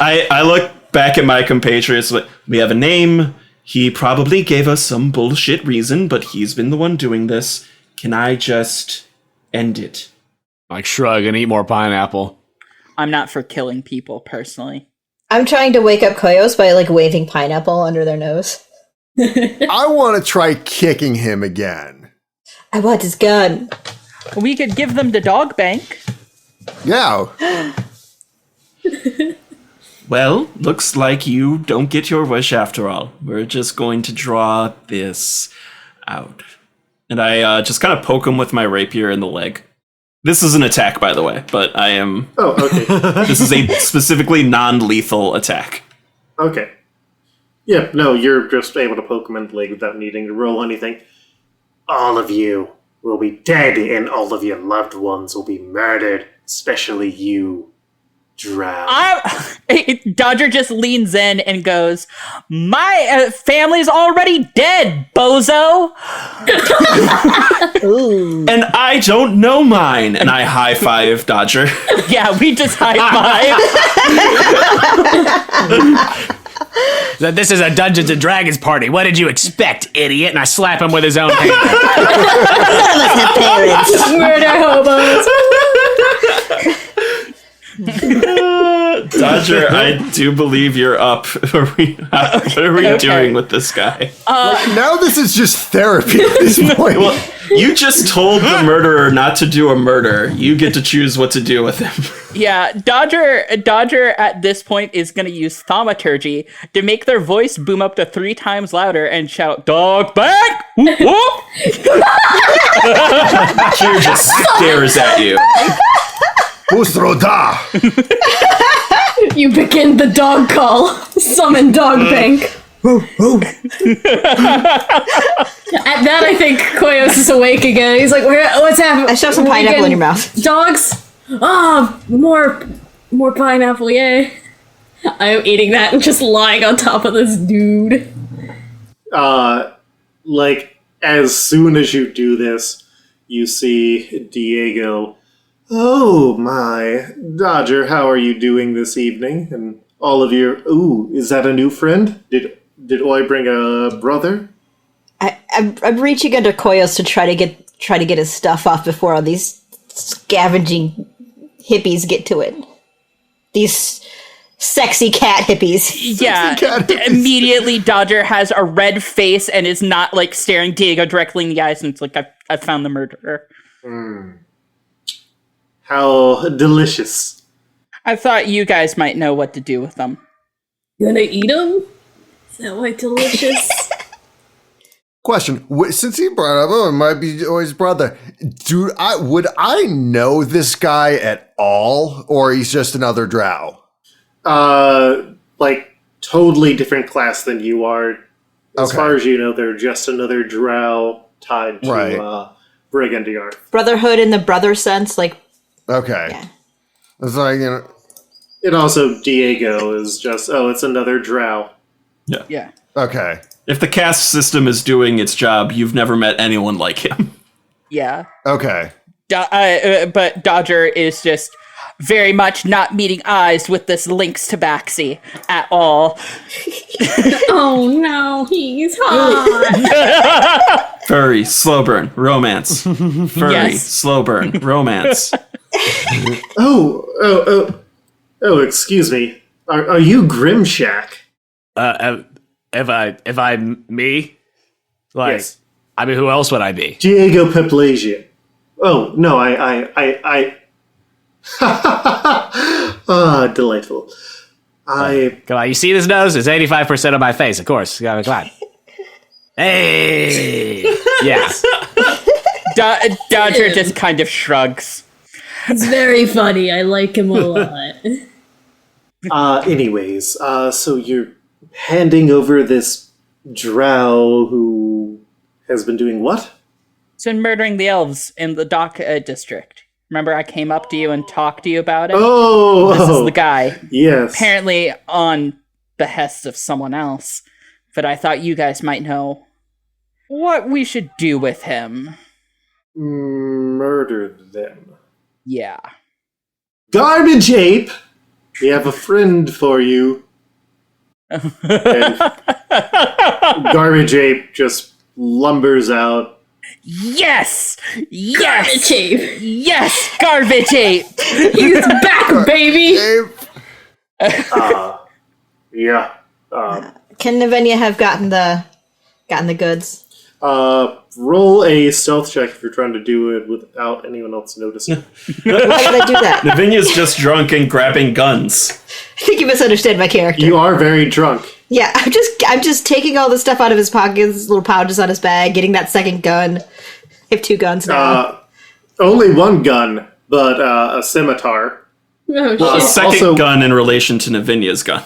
I look back at my compatriots, like, we have a name. He probably gave us some bullshit reason, but he's been the one doing this. Can I just end it? Like shrug and eat more pineapple. I'm not for killing people, personally. I'm trying to wake up Koyos by like waving pineapple under their nose. I want to try kicking him again. I want his gun. We could give them the dog bank. Yeah. Well, looks like you don't get your wish after all. We're just going to draw this out. And I just kind of poke him with my rapier in the leg. This is an attack, by the way, but I am... Oh, okay. This is a specifically non-lethal attack. Okay. Yeah, no, you're just able to poke him in the leg without needing to roll anything. All of you will be dead, and all of your loved ones will be murdered, especially you, Drow. Dodger just leans in and goes, my family's already dead, bozo! Ooh. And I don't know mine. And I high-five Dodger. Yeah, we just high five. This is a Dungeons and Dragons party. What did you expect, idiot? And I slap him with his own hand. None of us have parents. Murder hobos. Dodger, I do believe you're up. What are we doing with this guy? Now this is just therapy at this point. Well, you just told the murderer not to do a murder. You get to choose what to do with him. Yeah, Dodger at this point is going to use thaumaturgy to make their voice boom up to 3 times louder and shout, "Dog back!" Whoop, whoop. Here just stares at you. Usroda! You begin the dog call. Summon dog bank. At that, I think Koyos is awake again. He's like, what's happening? I shove some pineapple in your mouth. Dogs? Ah, more pineapple, yay. I'm eating that and just lying on top of this dude. Like, as soon as you do this, you see Diego. Oh my, Dodger, how are you doing this evening? And all of your, ooh, is that a new friend? Did Oi bring a brother? I'm reaching under Koyos to try to get his stuff off before all these scavenging hippies get to it. These sexy cat hippies. Yeah, immediately Dodger has a red face and is not like staring Diego directly in the eyes, and it's like, I found the murderer. How delicious. I thought you guys might know what to do with them. Gonna eat him? Is that why delicious? Question: since he brought up, it might be Oi's brother. Would I know this guy at all, or he's just another drow? Like, totally different class than you are. As far as you know, they're just another drow tied to Brigandiar. Brotherhood in the brother sense, like. Okay. Yeah. It's like, And also, Diego is just, it's another drow. Yeah. Okay. If the caste system is doing its job, you've never met anyone like him. Yeah. Okay. But Dodger is just very much not meeting eyes with this Lynx tabaxi at all. Oh no, he's hot. Furry, slow burn, romance. Furry, Yes. slow burn, romance. Oh, excuse me. Are you Grimshaq? If I me? Like, Yes. I mean, who else would I be? Diego Peplasian. Oh, no, I delightful. Come on, you see this nose? It's 85% of my face, of course. Come on. Hey! Yeah. Dodger just kind of shrugs. It's very funny. I like him a lot. Anyways, so you're handing over this drow who has been doing what? He's been murdering the elves in the dock district. Remember, I came up to you and talked to you about it? Oh! This is the guy. Yes. Apparently on behest of someone else. But I thought you guys might know what we should do with him. Murder them. Yeah. Garbage Ape! We have a friend for you. And Garbage Ape just lumbers out. Yes! Yes! Garbage ape. Yes! Garbage ape! He's back, baby. Yeah. Can Nivenya have gotten the goods? Roll a stealth check if you're trying to do it without anyone else noticing. Why would I do that? Nivenya's just drunk and grabbing guns. I think you misunderstood my character. You are very drunk. Yeah, I'm just taking all the stuff out of his pockets, little pouches on his bag, getting that second gun. I have 2 guns now. Only one gun, but a scimitar. Oh, A shit. second Also- gun in relation to Nivenya's gun.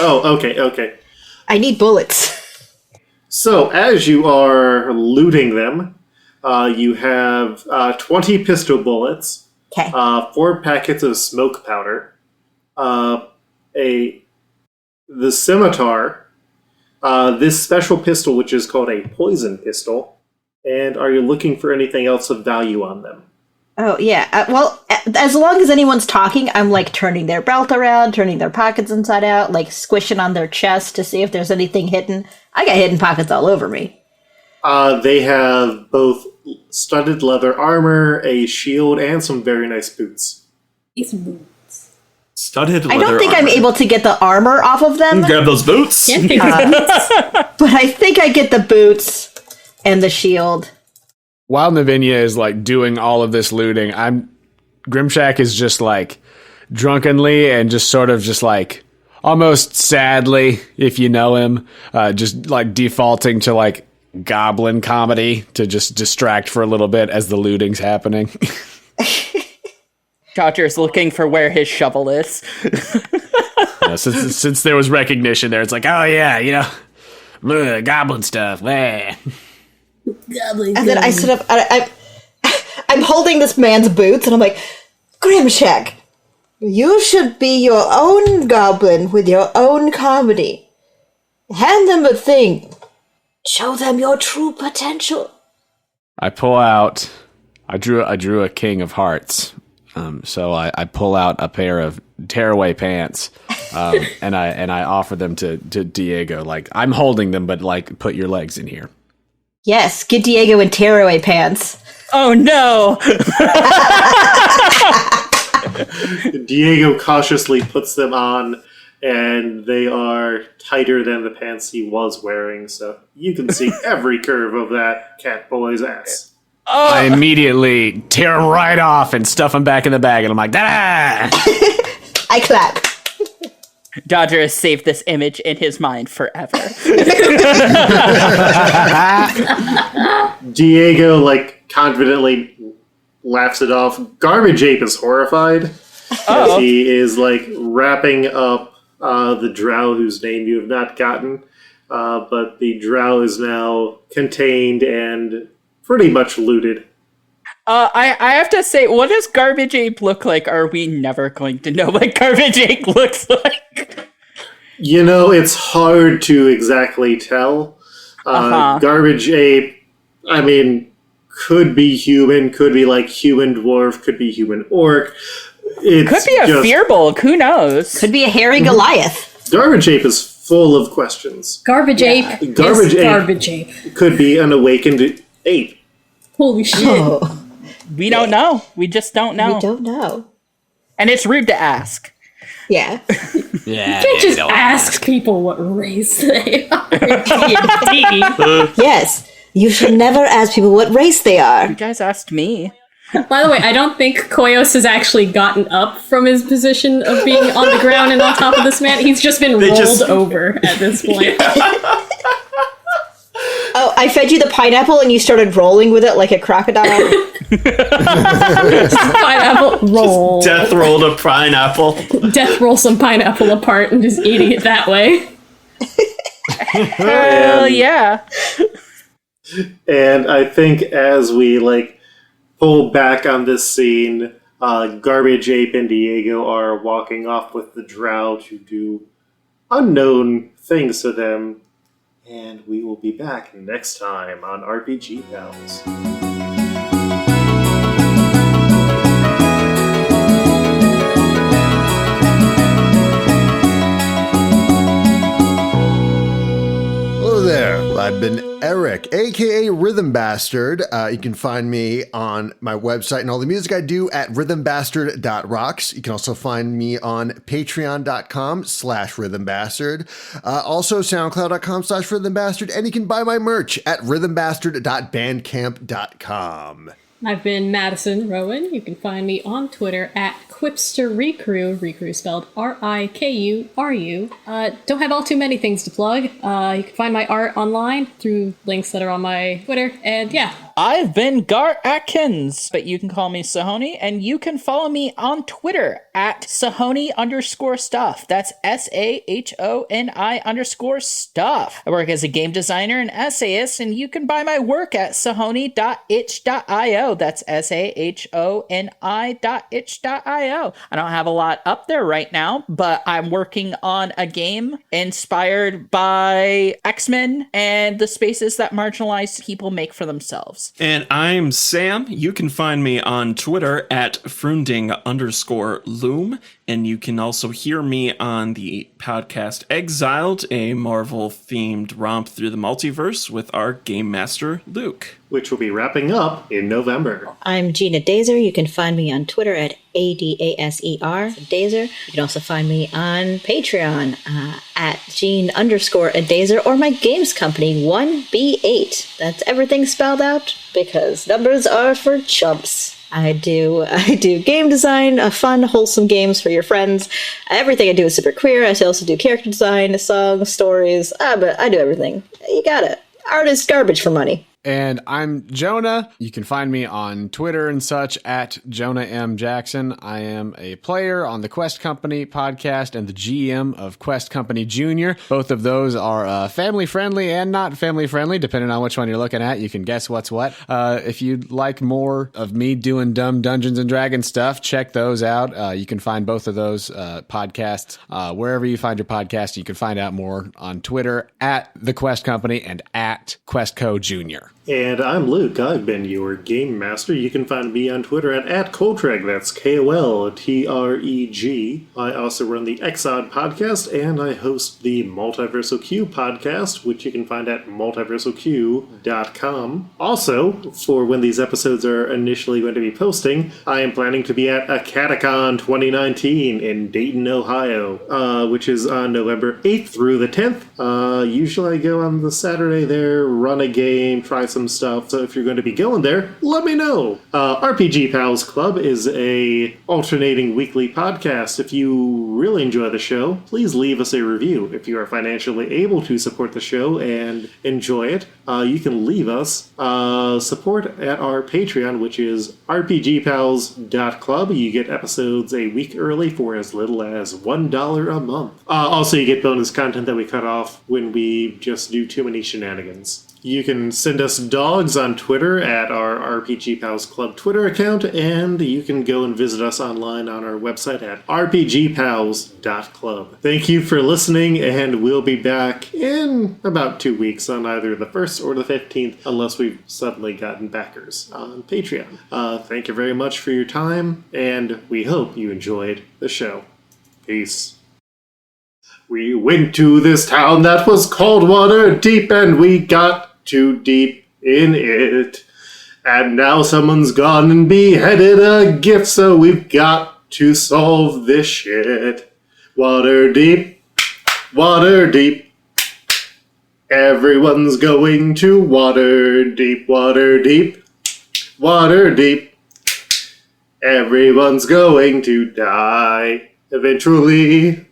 Oh, okay. I need bullets. So, as you are looting them, you have 20 pistol bullets, Okay. 4 packets of smoke powder, the scimitar, this special pistol, which is called a poison pistol, and are you looking for anything else of value on them? Oh, yeah. As long as anyone's talking, I'm like turning their belt around, turning their pockets inside out, like squishing on their chest to see if there's anything hidden. I got hidden pockets all over me. They have both studded leather armor, a shield, and some very nice boots. These boots. Studded leather I don't think I'm armor. able to get the armor off of them, Grab those boots. Can't take these boots. but I think I get the boots and the shield. While Nivenya is like doing all of this looting, Grimshaq is just like drunkenly and just sort of just like almost sadly, if you know him, just like defaulting to like goblin comedy to just distract for a little bit as the looting's happening. Dodger's looking for where his shovel is. Since there was recognition there, it's like, oh yeah, goblin stuff. Meh. And then I sit up, I'm holding this man's boots, and I'm like, Grimshaq, you should be your own goblin with your own comedy. Hand them a thing. Show them your true potential. I pull out. I drew a king of hearts. So I pull out a pair of tearaway pants, and I offer them to Diego. Like, I'm holding them, but like, put your legs in here. Yes, get Diego in tearaway pants. Oh no! Diego cautiously puts them on, and they are tighter than the pants he was wearing, so you can see every curve of that cat boy's ass. I immediately tear them right off and stuff them back in the bag, and I'm like, da! I clap. Dodger has saved this image in his mind forever. Diego, like, confidently laughs it off. Garbage Ape is horrified as he is, like, wrapping up the drow whose name you have not gotten. But the drow is now contained and pretty much looted. I have to say, what does Garbage Ape look like? Are we never going to know what Garbage Ape looks like? You know, it's hard to exactly tell. Garbage Ape, I mean, could be human, could be like human dwarf, could be human orc. It's Could be a Fearbulk, who knows? Could be a hairy Goliath. Garbage Ape is full of questions. Garbage ape. Garbage is ape. Garbage ape. Could be an awakened ape. Holy shit. Oh, We don't know. We just don't know. we don't know. And it's rude to ask. Yeah. Yeah, You can't just ask people what race they are in D&D. Yes. You should never ask people what race they are. You guys asked me. By the way, I don't think Koyos has actually gotten up from his position of being on the ground and on top of this man. He's just been rolled over at this point. Oh, I fed you the pineapple and you started rolling with it like a crocodile. Pineapple roll. Death rolled a pineapple. Death roll some pineapple apart and just eating it that way. Hell yeah. And I think as we, like, pull back on this scene, Garbage Ape and Diego are walking off with the drow to do unknown things to them. And we will be back next time on RPG Pals. Hello there. I've been Eric, aka Rhythm Bastard. You can find me on my website and all the music I do at rhythmbastard.rocks. You can also find me on patreon.com/rhythmbastard. Also soundcloud.com/rhythmbastard. And you can buy my merch at rhythmbastard.bandcamp.com. I've been Madison Rowan. You can find me on Twitter at QuipsterRecrew, Recrew spelled R-I-K-U-R-U. Don't have all too many things to plug. You can find my art online through links that are on my Twitter, and yeah. I've been Gar Atkins, but you can call me Sahoni, and you can follow me on Twitter at Sahoni_stuff. That's SAHONI_stuff. I work as a game designer and essayist, and you can buy my work at sahoni.itch.io. That's SAHONI.itch.io. I don't have a lot up there right now, but I'm working on a game inspired by X-Men and the spaces that marginalized people make for themselves. socials. And I'm Sam. You can find me on Twitter at Frunding_Loom. And you can also hear me on the podcast Exiled, a Marvel-themed romp through the multiverse with our Game Master, Luke. Which will be wrapping up in November. I'm Gina Dazer. You can find me on Twitter at ADASER Dazer. You can also find me on Patreon at Gene_Dazer or my games company 1B8. That's everything spelled out because numbers are for chumps. I do game design, fun, wholesome games for your friends. Everything I do is super queer. I also do character design, songs, stories. But I do everything. You got it. Art is garbage for money. And I'm Jonah. You can find me on Twitter and such at Jonah M. Jackson. I am a player on the Quest Company podcast and the GM of Quest Company Jr. Both of those are family-friendly and not family-friendly, depending on which one you're looking at. You can guess what's what. If you'd like more of me doing dumb Dungeons & Dragons stuff, check those out. You can find both of those podcasts wherever you find your podcast. You can find out more on Twitter at the Quest Company and at QuestCo Jr. And I'm Luke. I've been your Game Master. You can find me on Twitter at Koltreg. That's KOLTREG. I also run the Exod podcast, and I host the Multiversal Q podcast, which you can find at multiversalq.com. Also, for when these episodes are initially going to be posting, I am planning to be at Acadicon 2019 in Dayton, Ohio, which is on November 8th through the 10th. Usually I go on the Saturday there, run a game, try some stuff, so if you're going to be going there, let me know. RPG Pals Club is a alternating weekly podcast. If you really enjoy the show, please leave us a review. If you are financially able to support the show and enjoy it, you can leave us support at our Patreon, which is rpgpals.club. You get episodes a week early for as little as $1 a month. Also, you get bonus content that we cut off when we just do too many shenanigans. You can send us dogs on Twitter at our RPG Pals Club Twitter account, and you can go and visit us online on our website at rpgpals.club. Thank you for listening, and we'll be back in about 2 weeks on either the 1st or the 15th, unless we've suddenly gotten backers on Patreon. Thank you very much for your time, and we hope you enjoyed the show. Peace. We went to this town that was called Waterdeep, and we got too deep in it. And now someone's gone and beheaded a gift, so we've got to solve this shit. Waterdeep, Waterdeep. Everyone's going to Waterdeep, Waterdeep, Waterdeep. Everyone's going to die eventually.